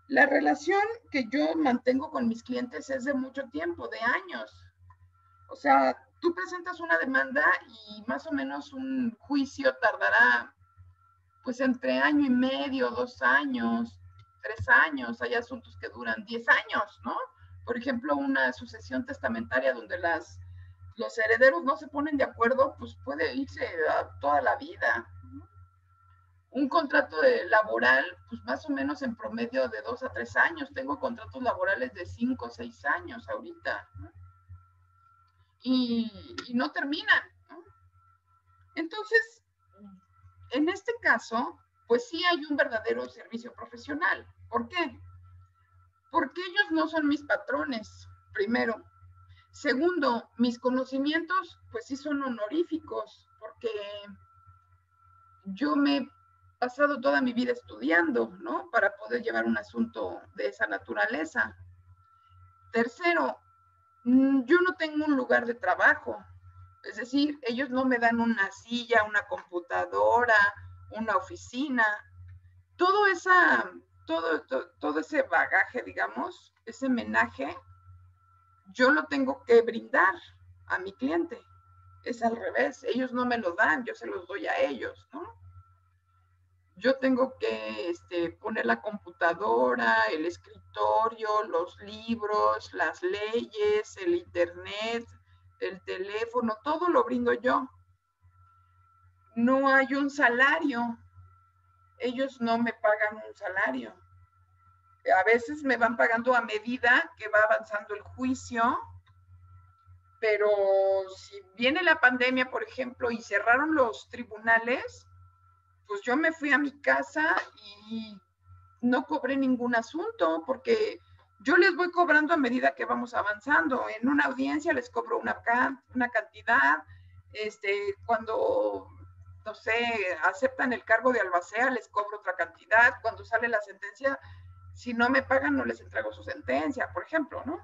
La relación que yo mantengo con mis clientes es de mucho tiempo, de años. O sea, tú presentas una demanda y más o menos un juicio tardará pues entre año y medio, 2 años, 3 años. Hay asuntos que duran 10 años, ¿no? Por ejemplo, una sucesión testamentaria donde los herederos no se ponen de acuerdo, pues puede irse a toda la vida. Un contrato laboral, pues más o menos en promedio de 2 a 3 años. Tengo contratos laborales de 5 o 6 años ahorita, ¿no? Y no terminan, ¿no? Entonces, en este caso, pues sí hay un verdadero servicio profesional. ¿Por qué? Porque ellos no son mis patrones, primero. Segundo, mis conocimientos, pues sí son honoríficos, porque yo me he pasado toda mi vida estudiando, ¿no? Para poder llevar un asunto de esa naturaleza. Tercero, yo no tengo un lugar de trabajo. Es decir, ellos no me dan una silla, una computadora, una oficina. Todo ese bagaje, digamos, ese menaje, yo lo tengo que brindar a mi cliente. Es al revés, ellos no me lo dan, yo se los doy a ellos, ¿no? Yo tengo que poner la computadora, el escritorio, los libros, las leyes, el internet, el teléfono, todo lo brindo yo. No hay un salario. Ellos no me pagan un salario. A veces me van pagando a medida que va avanzando el juicio, pero si viene la pandemia, por ejemplo, y cerraron los tribunales, pues yo me fui a mi casa y no cobré ningún asunto, porque yo les voy cobrando a medida que vamos avanzando. En una audiencia les cobro una cantidad, cuando, no sé, aceptan el cargo de albacea, les cobro otra cantidad. Cuando sale la sentencia, si no me pagan, no les entrego su sentencia, por ejemplo, ¿no?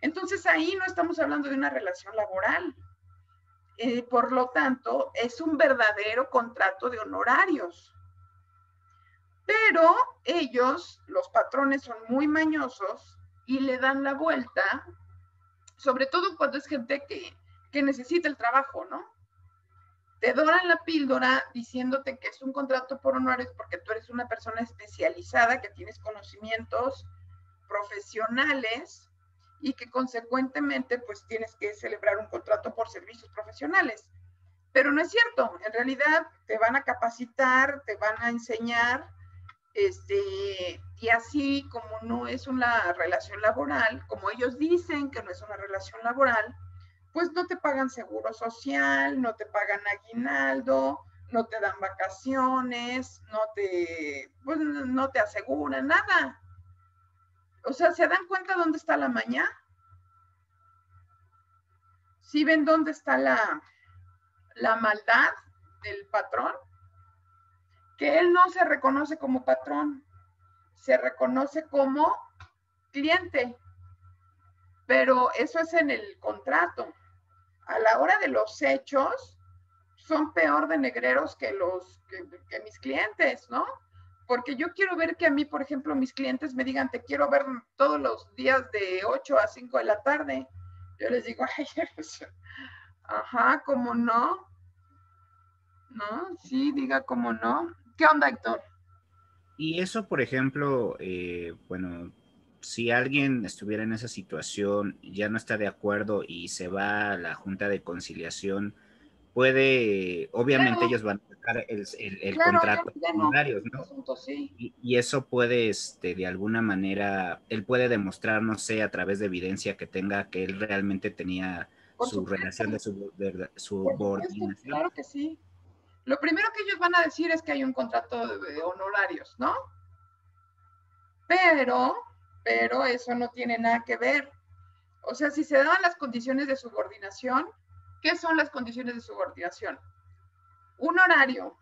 Entonces ahí no estamos hablando de una relación laboral. Por lo tanto, es un verdadero contrato de honorarios. Pero ellos, los patrones, son muy mañosos y le dan la vuelta, sobre todo cuando es gente que necesita el trabajo, ¿no? Te doran la píldora diciéndote que es un contrato por honorarios porque tú eres una persona especializada, que tienes conocimientos profesionales y que consecuentemente pues tienes que celebrar un contrato por servicios profesionales. Pero no es cierto, en realidad te van a capacitar, te van a enseñar, y así como no es una relación laboral, como ellos dicen que no es una relación laboral, pues no te pagan seguro social, no te pagan aguinaldo, no te dan vacaciones, pues no te aseguran nada. O sea, ¿se dan cuenta dónde está la maña? ¿Sí ven dónde está la maldad del patrón? Que él no se reconoce como patrón, se reconoce como cliente, pero eso es en el contrato. A la hora de los hechos, son peor de negreros que mis clientes, ¿no? Porque yo quiero ver que a mí, por ejemplo, mis clientes me digan, te quiero ver todos los días de 8 a 5 de la tarde. Yo les digo, ay, ajá, ¿cómo no? ¿No? Sí, diga cómo no. ¿Qué onda, Héctor? Y eso, por ejemplo, bueno, si alguien estuviera en esa situación, ya no está de acuerdo y se va a la Junta de Conciliación, puede, obviamente Claro. ellos van a sacar el Claro, contrato ya de horarios, ¿no? Asunto, sí. Y eso puede, de alguna manera, él puede demostrar, no sé, a través de evidencia que tenga que él realmente tenía su relación de subordinación. Claro que sí. Lo primero que ellos van a decir es que hay un contrato de honorarios, ¿no? Pero eso no tiene nada que ver. O sea, si se dan las condiciones de subordinación, ¿qué son las condiciones de subordinación? Un horario,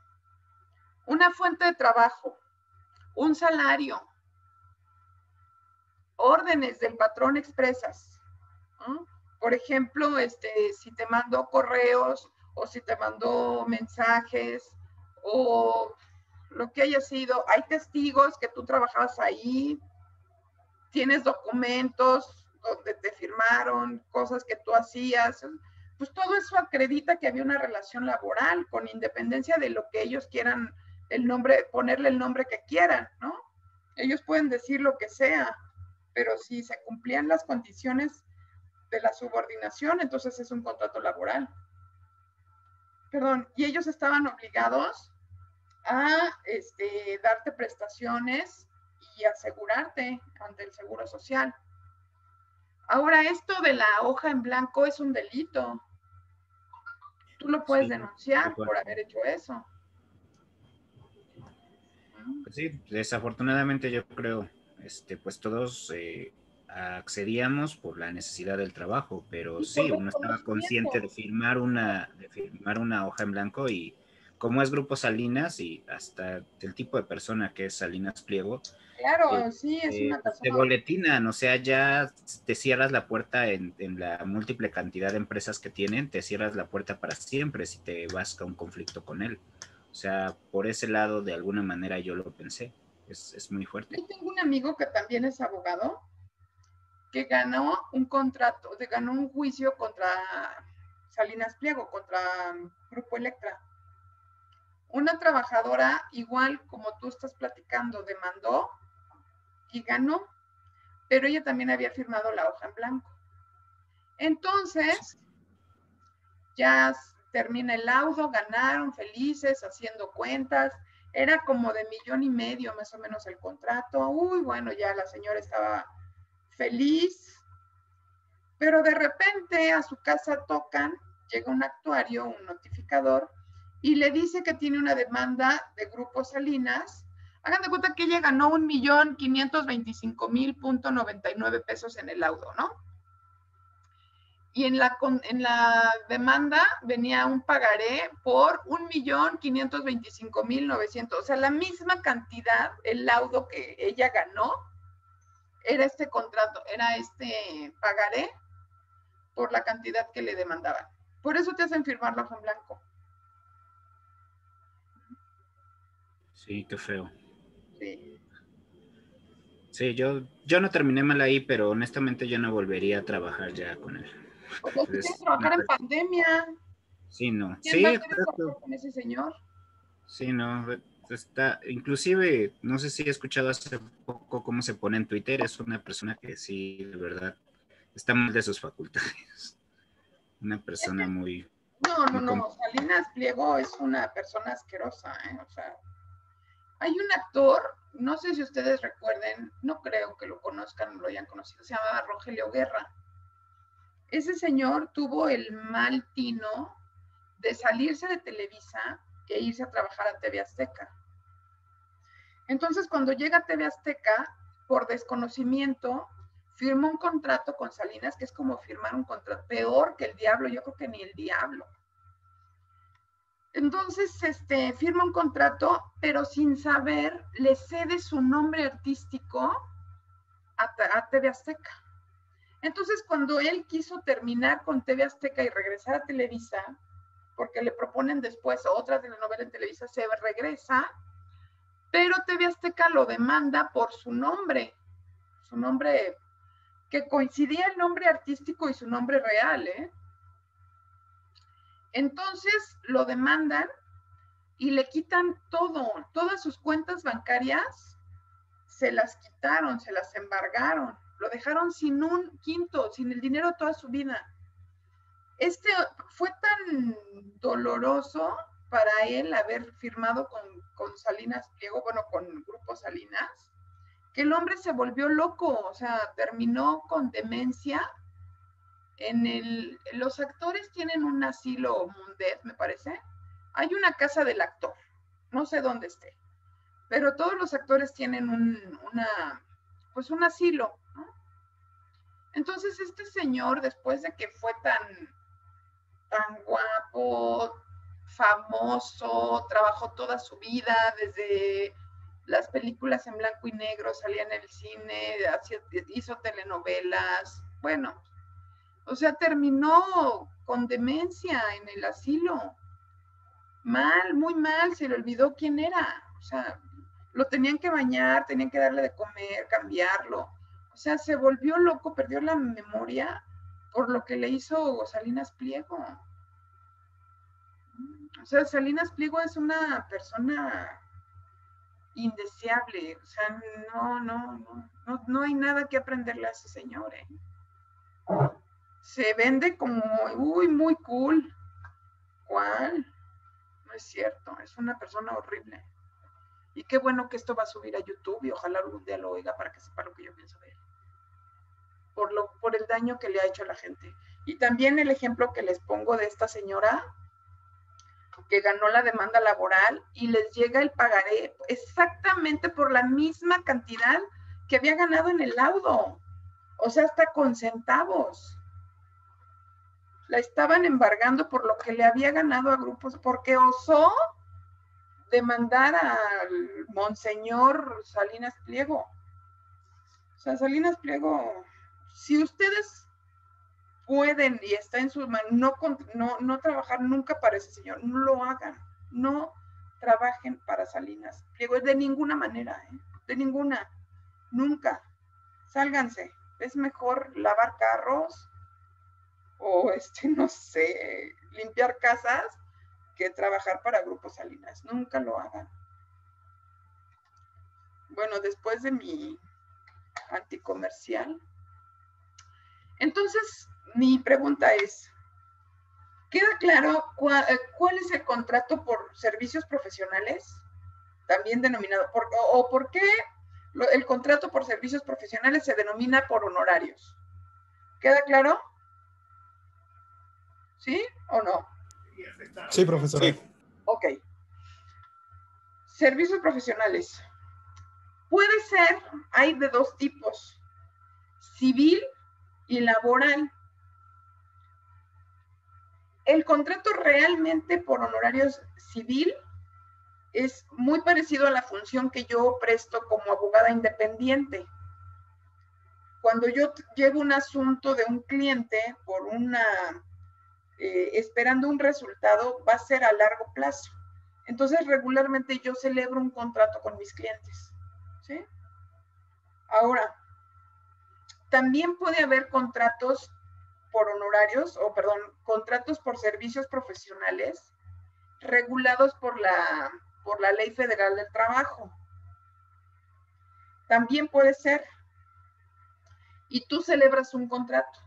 una fuente de trabajo, un salario, órdenes del patrón expresas, ¿no? Por ejemplo, si te mando correos o si te mando mensajes o lo que haya sido, hay testigos que tú trabajabas ahí, tienes documentos donde te firmaron, cosas que tú hacías, pues todo eso acredita que había una relación laboral, con independencia de lo que ellos quieran, el nombre, ponerle el nombre que quieran, ¿no? Ellos pueden decir lo que sea, pero si se cumplían las condiciones de la subordinación, entonces es un contrato laboral. Perdón, y ellos estaban obligados a darte prestaciones y asegurarte ante el Seguro Social. Ahora, esto de la hoja en blanco es un delito. Tú lo puedes denunciar por haber hecho eso. Pues sí, desafortunadamente yo creo, pues todos accedíamos por la necesidad del trabajo, pero sí, uno estaba consciente de firmar una hoja en blanco, y como es Grupo Salinas y hasta el tipo de persona que es Salinas Pliego, claro, sí, es una persona. Te boletinan, o sea, ya te cierras la puerta en la múltiple cantidad de empresas que tienen, te cierras la puerta para siempre si te vas a un conflicto con él. O sea, por ese lado, de alguna manera yo lo pensé. Es muy fuerte. Yo tengo un amigo que también es abogado, que ganó un contrato, ganó un juicio contra Salinas Pliego, contra Grupo Electra. Una trabajadora, igual como tú estás platicando, demandó y ganó, pero ella también había firmado la hoja en blanco. Entonces, ya termina el laudo, ganaron felices, haciendo cuentas, era como de $1,500,000 más o menos el contrato. Uy, bueno, ya la señora estaba feliz, pero de repente a su casa tocan, llega un actuario, un notificador, y le dice que tiene una demanda de Grupo Salinas. Hagan de cuenta que ella ganó $1,525,000.99 en el laudo, ¿no? Y en la demanda venía un pagaré por $1,525,900. O sea, la misma cantidad, el laudo que ella ganó, era este contrato, era este pagaré por la cantidad que le demandaban. Por eso te hacen firmar la hoja en blanco. Sí, qué feo. Sí. Sí, yo no terminé mal ahí, pero honestamente yo no volvería a trabajar ya con él. Pues quieres trabajar en pandemia. Sí, no. ¿Quién va a querer trabajar con ese señor? Sí, no. Está, inclusive, no sé si he escuchado hace poco cómo se pone en Twitter. Es una persona que sí, de verdad, está mal de sus facultades. Una persona muy... No. Salinas Pliego es una persona asquerosa, ¿eh? O sea, hay un actor, no sé si ustedes recuerden, no creo que lo conozcan o lo hayan conocido, se llamaba Rogelio Guerra. Ese señor tuvo el mal tino de salirse de Televisa e irse a trabajar a TV Azteca. Entonces, cuando llega a TV Azteca, por desconocimiento, firma un contrato con Salinas, que es como firmar un contrato, peor que el diablo, yo creo que ni el diablo. Entonces, firma un contrato, pero sin saber, le cede su nombre artístico a TV Azteca. Entonces, cuando él quiso terminar con TV Azteca y regresar a Televisa, porque le proponen después otra telenovela en Televisa, se regresa, pero TV Azteca lo demanda por su nombre que coincidía el nombre artístico y su nombre real, ¿eh? Entonces lo demandan y le quitan todo, todas sus cuentas bancarias se las quitaron, se las embargaron, lo dejaron sin un quinto, sin el dinero toda su vida. Fue tan doloroso para él haber firmado con Salinas Pliego, bueno, con Grupo Salinas, que el hombre se volvió loco, o sea, terminó con demencia. Los actores tienen un asilo Mundet, me parece. Hay una casa del actor, no sé dónde esté, pero todos los actores tienen un asilo, ¿no? Entonces este señor, después de que fue tan guapo, famoso, trabajó toda su vida, desde las películas en blanco y negro, salía en el cine, hizo telenovelas, bueno, o sea, terminó con demencia en el asilo. Mal, muy mal, se le olvidó quién era. O sea, lo tenían que bañar, tenían que darle de comer, cambiarlo. O sea, se volvió loco, perdió la memoria por lo que le hizo Salinas Pliego. O sea, Salinas Pliego es una persona indeseable. O sea, no hay nada que aprenderle a ese señor, ¿eh? Se vende como, uy, muy cool. ¿Cuál? No es cierto, es una persona horrible. Y qué bueno que esto va a subir a YouTube y ojalá algún día lo oiga para que sepa lo que yo pienso de él. Por el daño que le ha hecho a la gente. Y también el ejemplo que les pongo de esta señora que ganó la demanda laboral y les llega el pagaré exactamente por la misma cantidad que había ganado en el laudo. O sea, hasta con centavos. La estaban embargando por lo que le había ganado a grupos, porque osó demandar al monseñor Salinas Pliego. O sea, Salinas Pliego, si ustedes pueden y está en sus manos no trabajar nunca para ese señor, no lo hagan, no trabajen para Salinas Pliego de ninguna manera, de ninguna, nunca, sálganse, es mejor lavar carros o no sé, limpiar casas que trabajar para Grupo Salinas, nunca lo hagan. Bueno, después de mi anticomercial, entonces mi pregunta es, ¿queda claro cuál es el contrato por servicios profesionales? También denominado, ¿por qué el contrato por servicios profesionales se denomina por honorarios? ¿Queda claro? ¿Sí o no? Sí, profesora. Sí. Ok. Servicios profesionales. Puede ser, hay de dos tipos, civil y laboral. El contrato realmente por honorarios civil es muy parecido a la función que yo presto como abogada independiente. Cuando yo llevo un asunto de un cliente por esperando un resultado, va a ser a largo plazo. Entonces, regularmente yo celebro un contrato con mis clientes, ¿sí? Ahora, también puede haber contratos por honorarios, contratos por servicios profesionales regulados por la Ley Federal del Trabajo. También puede ser. Y tú celebras un contrato.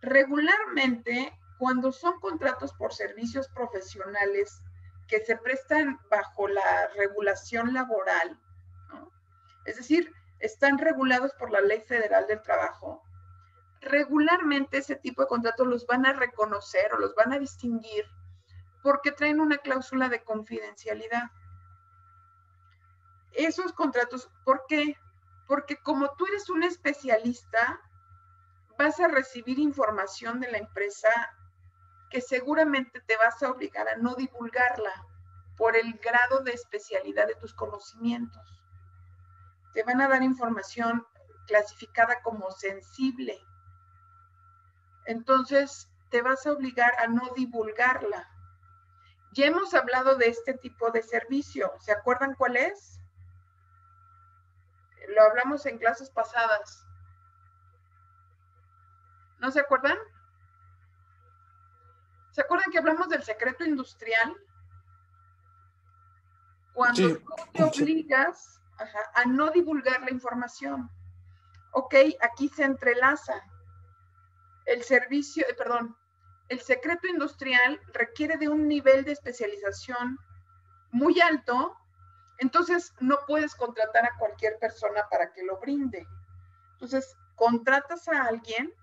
Regularmente, cuando son contratos por servicios profesionales que se prestan bajo la regulación laboral, ¿no? Es decir, están regulados por la Ley Federal del Trabajo, regularmente ese tipo de contratos los van a reconocer o los van a distinguir porque traen una cláusula de confidencialidad. Esos contratos, ¿por qué? Porque como tú eres un especialista, vas a recibir información de la empresa que seguramente te vas a obligar a no divulgarla por el grado de especialidad de tus conocimientos. Te van a dar información clasificada como sensible. Entonces, te vas a obligar a no divulgarla. Ya hemos hablado de este tipo de servicio. ¿Se acuerdan cuál es? Lo hablamos en clases pasadas. ¿No se acuerdan? ¿Se acuerdan que hablamos del secreto industrial? Cuando Sí. tú te obligas a no divulgar la información. Ok, aquí se entrelaza. El secreto industrial requiere de un nivel de especialización muy alto, entonces no puedes contratar a cualquier persona para que lo brinde. Entonces, contratas a alguien,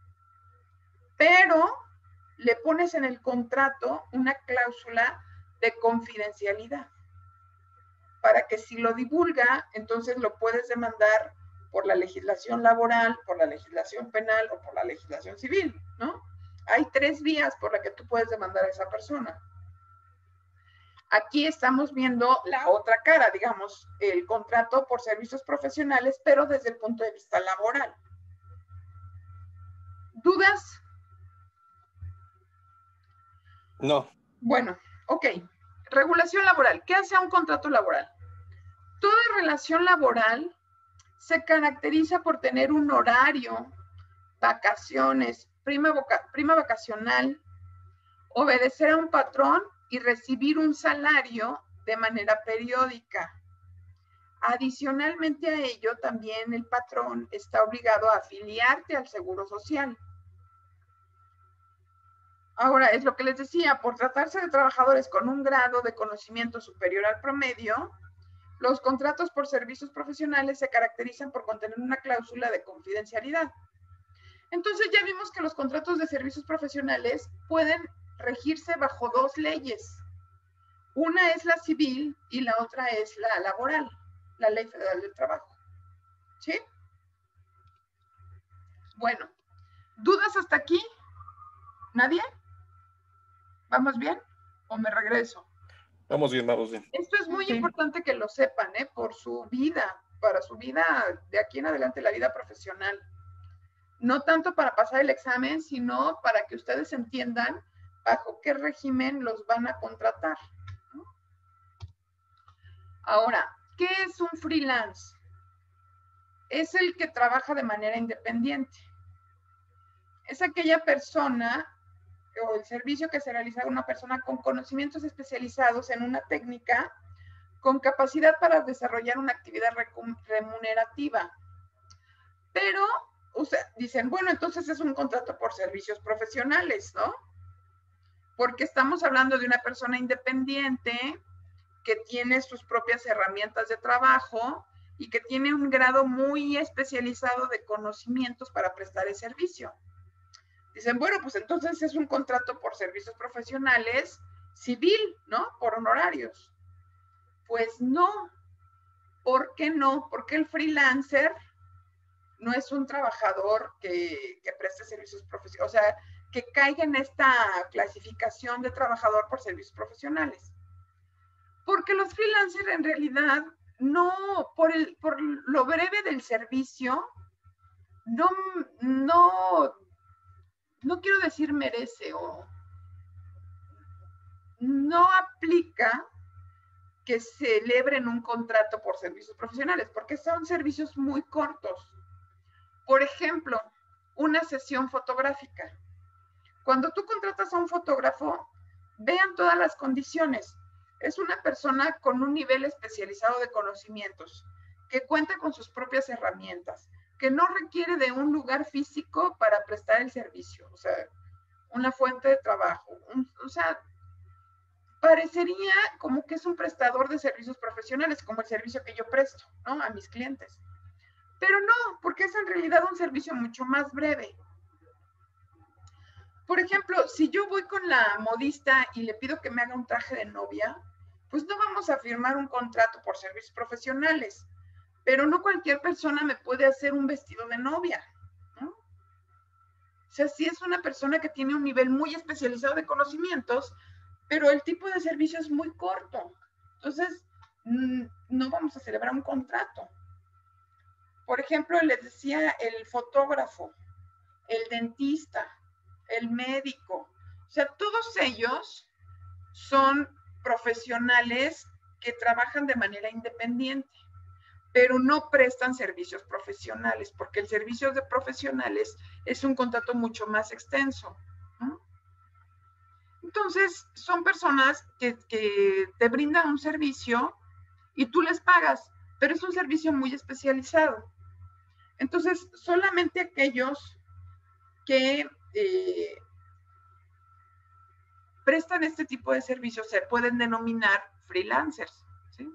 pero le pones en el contrato una cláusula de confidencialidad para que si lo divulga, entonces lo puedes demandar por la legislación laboral, por la legislación penal o por la legislación civil, ¿no? Hay 3 vías por las que tú puedes demandar a esa persona. Aquí estamos viendo la otra cara, digamos, el contrato por servicios profesionales, pero desde el punto de vista laboral. ¿Dudas? No. Bueno, ok. Regulación laboral. ¿Qué hace un contrato laboral? Toda relación laboral se caracteriza por tener un horario, vacaciones, prima vacacional, obedecer a un patrón y recibir un salario de manera periódica. Adicionalmente a ello, también el patrón está obligado a afiliarte al Seguro Social. Ahora, es lo que les decía, por tratarse de trabajadores con un grado de conocimiento superior al promedio, los contratos por servicios profesionales se caracterizan por contener una cláusula de confidencialidad. Entonces ya vimos que los contratos de servicios profesionales pueden regirse bajo dos leyes. Una es la civil y la otra es la laboral, la Ley Federal del Trabajo. ¿Sí? Bueno, ¿dudas hasta aquí? ¿Nadie? ¿Vamos bien? ¿O me regreso? Vamos bien, vamos bien. Esto es muy importante que lo sepan, por su vida, para su vida de aquí en adelante, la vida profesional. No tanto para pasar el examen, sino para que ustedes entiendan bajo qué régimen los van a contratar. Ahora, ¿qué es un freelance? Es el que trabaja de manera independiente. Es aquella persona o el servicio que se realiza a una persona con conocimientos especializados en una técnica con capacidad para desarrollar una actividad remunerativa. Pero dicen, bueno, entonces es un contrato por servicios profesionales, ¿no? Porque estamos hablando de una persona independiente que tiene sus propias herramientas de trabajo y que tiene un grado muy especializado de conocimientos para prestar el servicio. Dicen, bueno, pues entonces es un contrato por servicios profesionales civil, ¿no? Por honorarios. Pues no. ¿Por qué no? Porque el freelancer no es un trabajador que preste servicios profesionales, o sea, que caiga en esta clasificación de trabajador por servicios profesionales. Porque los freelancers en realidad no, por lo breve del servicio, no quiero decir merece o no aplica que celebren un contrato por servicios profesionales, porque son servicios muy cortos. Por ejemplo, una sesión fotográfica. Cuando tú contratas a un fotógrafo, vean todas las condiciones. Es una persona con un nivel especializado de conocimientos, que cuenta con sus propias herramientas, que no requiere de un lugar físico para prestar el servicio, o sea, una fuente de trabajo. O sea, parecería como que es un prestador de servicios profesionales, como el servicio que yo presto, ¿no? A mis clientes. Pero no, porque es en realidad un servicio mucho más breve. Por ejemplo, si yo voy con la modista y le pido que me haga un traje de novia, pues no vamos a firmar un contrato por servicios profesionales, pero no cualquier persona me puede hacer un vestido de novia, ¿no? O sea, sí es una persona que tiene un nivel muy especializado de conocimientos, pero el tipo de servicio es muy corto. Entonces, no vamos a celebrar un contrato. Por ejemplo, les decía el fotógrafo, el dentista, el médico. O sea, todos ellos son profesionales que trabajan de manera independiente, pero no prestan servicios profesionales, porque el servicio de profesionales es un contrato mucho más extenso, ¿no? Entonces, son personas que te brindan un servicio y tú les pagas, pero es un servicio muy especializado. Entonces, solamente aquellos que prestan este tipo de servicios se pueden denominar freelancers, ¿sí?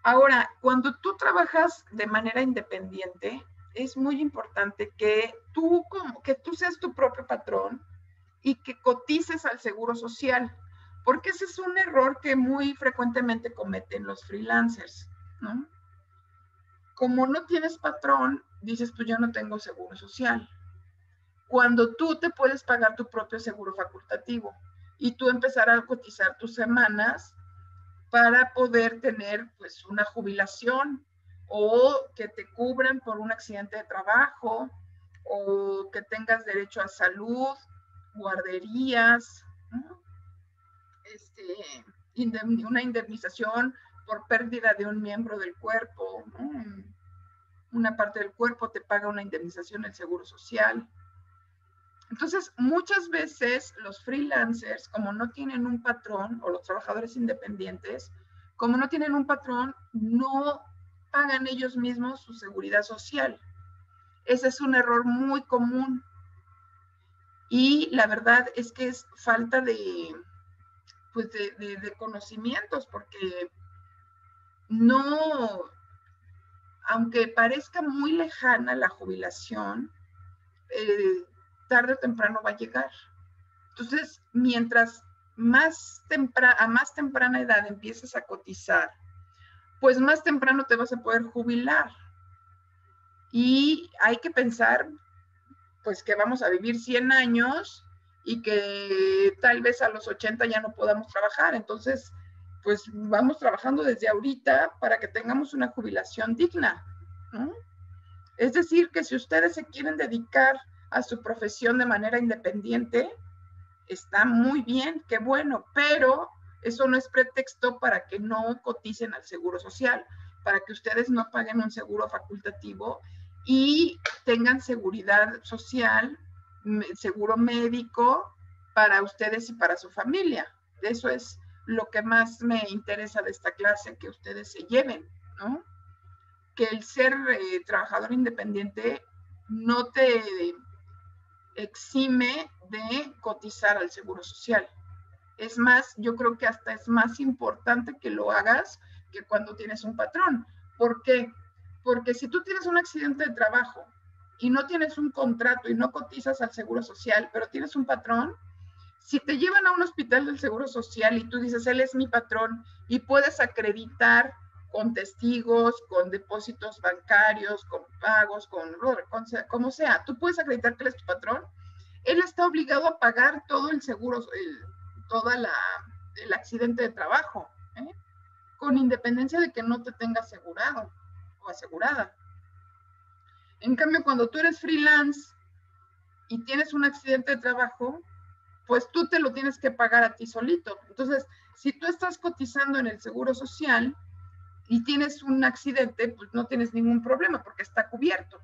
Ahora, cuando tú trabajas de manera independiente, es muy importante que tú seas tu propio patrón y que cotices al Seguro Social, porque ese es un error que muy frecuentemente cometen los freelancers, ¿no? Como no tienes patrón, dices, pues yo no tengo Seguro Social. Cuando tú te puedes pagar tu propio seguro facultativo y tú empezar a cotizar tus semanas para poder tener pues una jubilación o que te cubran por un accidente de trabajo o que tengas derecho a salud, guarderías, ¿no? Una indemnización por pérdida de un miembro del cuerpo, ¿no? Una parte del cuerpo te paga una indemnización el Seguro Social. Entonces, muchas veces los freelancers, como no tienen un patrón, o los trabajadores independientes, como no tienen un patrón, no pagan ellos mismos su seguridad social. Ese es un error muy común. Y la verdad es que es falta de, pues de conocimientos, porque no, aunque parezca muy lejana la jubilación, tarde o temprano va a llegar. Entonces, mientras a más temprana edad empieces a cotizar, pues más temprano te vas a poder jubilar. Y hay que pensar, pues, que vamos a vivir 100 años y que tal vez a los 80 ya no podamos trabajar. Entonces, pues vamos trabajando desde ahorita para que tengamos una jubilación digna, ¿no? Es decir, que si ustedes se quieren dedicar a su profesión de manera independiente, está muy bien, qué bueno, pero eso no es pretexto para que no coticen al Seguro Social, para que ustedes no paguen un seguro facultativo y tengan seguridad social, seguro médico para ustedes y para su familia. Eso es lo que más me interesa de esta clase, que ustedes se lleven, ¿no? Que el ser trabajador independiente no te exime de cotizar al Seguro Social. Es más, yo creo que hasta es más importante que lo hagas que cuando tienes un patrón. ¿Por qué? Porque si tú tienes un accidente de trabajo y no tienes un contrato y no cotizas al Seguro Social, pero tienes un patrón, si te llevan a un hospital del Seguro Social y tú dices, él es mi patrón, y puedes acreditar con testigos, con depósitos bancarios, con pagos, con como sea, tú puedes acreditar que él es tu patrón, él está obligado a pagar todo el seguro, el accidente de trabajo, ¿eh? Con independencia de que no te tenga asegurado o asegurada. En cambio, cuando tú eres freelance y tienes un accidente de trabajo, pues tú te lo tienes que pagar a ti solito. Entonces, si tú estás cotizando en el Seguro Social y tienes un accidente, pues no tienes ningún problema porque está cubierto.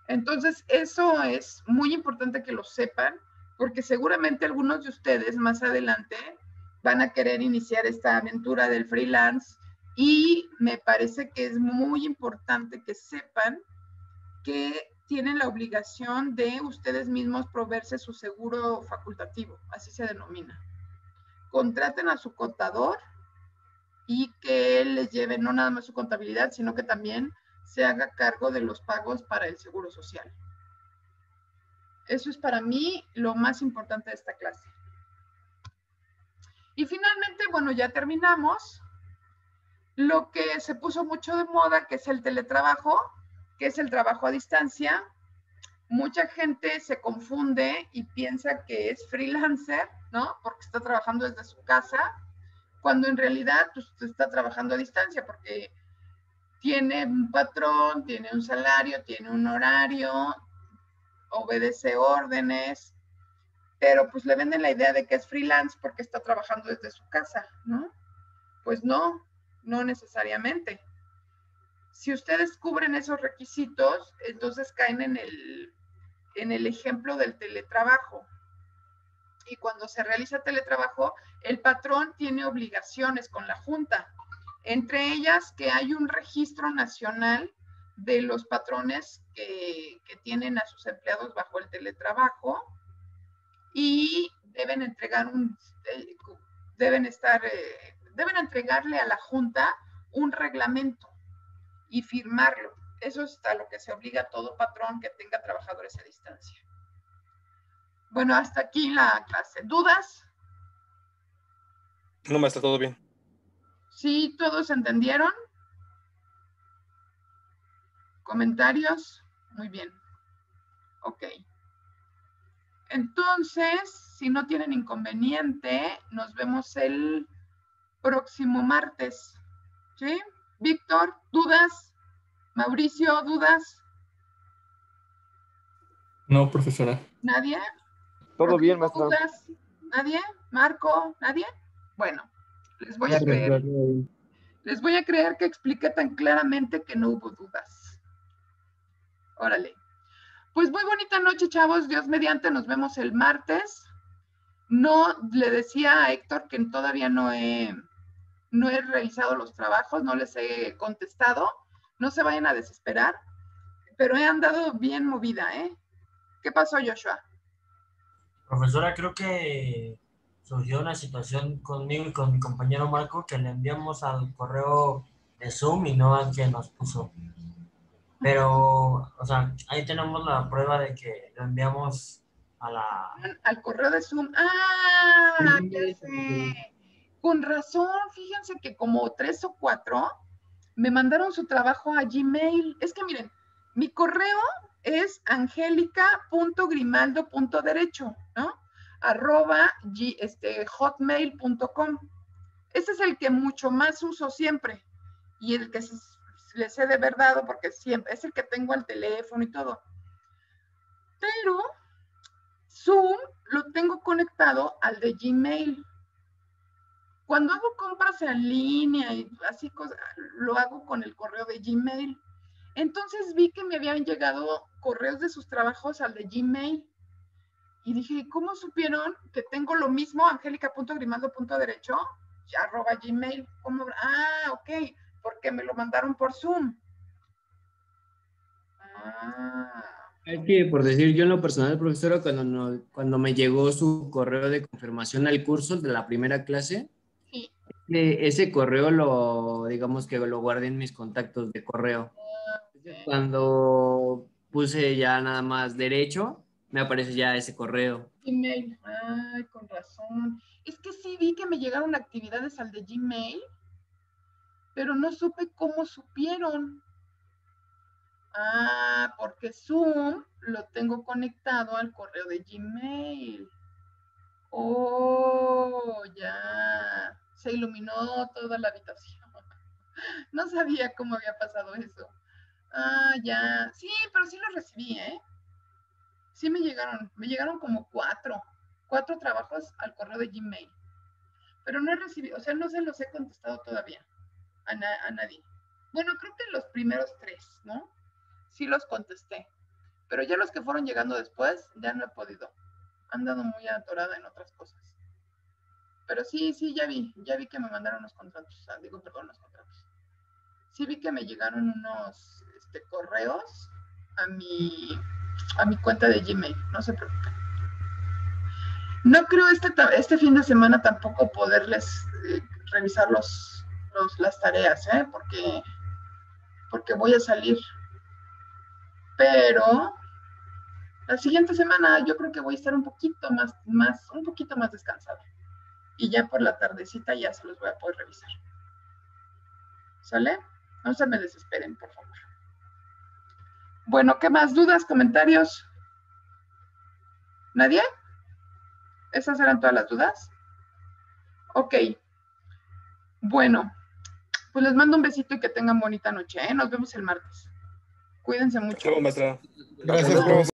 Entonces, eso es muy importante que lo sepan, porque seguramente algunos de ustedes más adelante van a querer iniciar esta aventura del freelance y me parece que es muy importante que sepan que tienen la obligación de ustedes mismos proveerse su seguro facultativo, así se denomina. Contraten a su contador y que él les lleve no nada más su contabilidad, sino que también se haga cargo de los pagos para el Seguro Social. Eso es para mí lo más importante de esta clase. Y finalmente, bueno, ya terminamos. Lo que se puso mucho de moda, que es el teletrabajo, que es el trabajo a distancia. Mucha gente se confunde y piensa que es freelancer, ¿no? Porque está trabajando desde su casa, cuando en realidad pues, está trabajando a distancia, porque tiene un patrón, tiene un salario, tiene un horario, obedece órdenes, pero pues le venden la idea de que es freelance porque está trabajando desde su casa, ¿no? Pues no, no necesariamente. Si ustedes cubren esos requisitos, entonces caen en el ejemplo del teletrabajo. Y cuando se realiza teletrabajo, el patrón tiene obligaciones con la junta, entre ellas que hay un registro nacional de los patrones que tienen a sus empleados bajo el teletrabajo y deben entregarle a la junta un reglamento y firmarlo. Eso es a lo que se obliga a todo patrón que tenga trabajadores a distancia. Bueno, hasta aquí la clase. ¿Dudas? No, maestra, todo bien. ¿Sí? ¿Todos entendieron? ¿Comentarios? Muy bien. Ok. Entonces, si no tienen inconveniente, nos vemos el próximo martes. ¿Sí? Víctor, ¿dudas? Mauricio, ¿dudas? No, profesora. ¿Nadie? Todo bien, Rodrigo, maestra. ¿dudas? ¿Nadie? ¿Marco? ¿Nadie? Bueno, Les voy a creer. Les voy a creer que expliqué tan claramente que no hubo dudas. Órale. Pues muy bonita noche, chavos. Dios mediante, nos vemos el martes. No, le decía a Héctor que todavía no he revisado los trabajos, no les he contestado. No se vayan a desesperar, pero he andado bien movida, ¿eh? ¿Qué pasó, Joshua? Profesora, creo que surgió una situación conmigo y con mi compañero Marco que le enviamos al correo de Zoom y no al que nos puso. Pero, o sea, ahí tenemos la prueba de que lo enviamos al correo de Zoom. ¡Ah! Ya sé. Con razón, fíjense que como 3 o 4 me mandaron su trabajo a Gmail. Es que miren, mi correo es angelica.grimaldo.derecho, ¿no? @hotmail.com. Ese es el que mucho más uso siempre y el que les he de haber dado porque siempre es el que tengo al teléfono y todo. Pero Zoom lo tengo conectado al de Gmail. Cuando hago compras en línea y así cosas, lo hago con el correo de Gmail. Entonces vi que me habían llegado correos de sus trabajos al de Gmail. Y dije, ¿cómo supieron que tengo lo mismo, angelica.grimaldo.derecho, @gmail? ¿Cómo? Ah, ok, porque me lo mandaron por Zoom. Ah. Es que, por decir, yo en lo personal, profesora, cuando me llegó su correo de confirmación al curso de la primera clase, sí. Ese correo digamos que lo guardé en mis contactos de correo. Okay. Cuando puse ya nada más derecho, me aparece ya ese correo. Gmail, ay, con razón. Es que sí vi que me llegaron actividades al de Gmail, pero no supe cómo supieron. Ah, porque Zoom lo tengo conectado al correo de Gmail. Oh, ya. Se iluminó toda la habitación. No sabía cómo había pasado eso. Ah, ya. Sí, pero sí los recibí, ¿eh? Sí me llegaron como 4 trabajos al correo de Gmail. Pero no he recibido, o sea, no se los he contestado todavía a nadie. Bueno, creo que los primeros 3, ¿no? Sí los contesté. Pero ya los que fueron llegando después, ya no he podido. Han dado muy atorada en otras cosas. Pero sí, ya vi que me mandaron unos contratos. O sea, los contratos. Sí vi que me llegaron unos correos a mi cuenta de Gmail. No se preocupen. No creo este fin de semana tampoco poderles revisar las tareas, porque voy a salir. Pero la siguiente semana yo creo que voy a estar un poquito más descansada. Y ya por la tardecita ya se los voy a poder revisar. ¿Sale? No se me desesperen, por favor. Bueno, ¿qué más? ¿Dudas, comentarios? ¿Nadie? ¿Esas eran todas las dudas? Ok. Bueno, pues les mando un besito y que tengan bonita noche, ¿eh? Nos vemos el martes. Cuídense mucho. Chao, maestra. Gracias, profesor.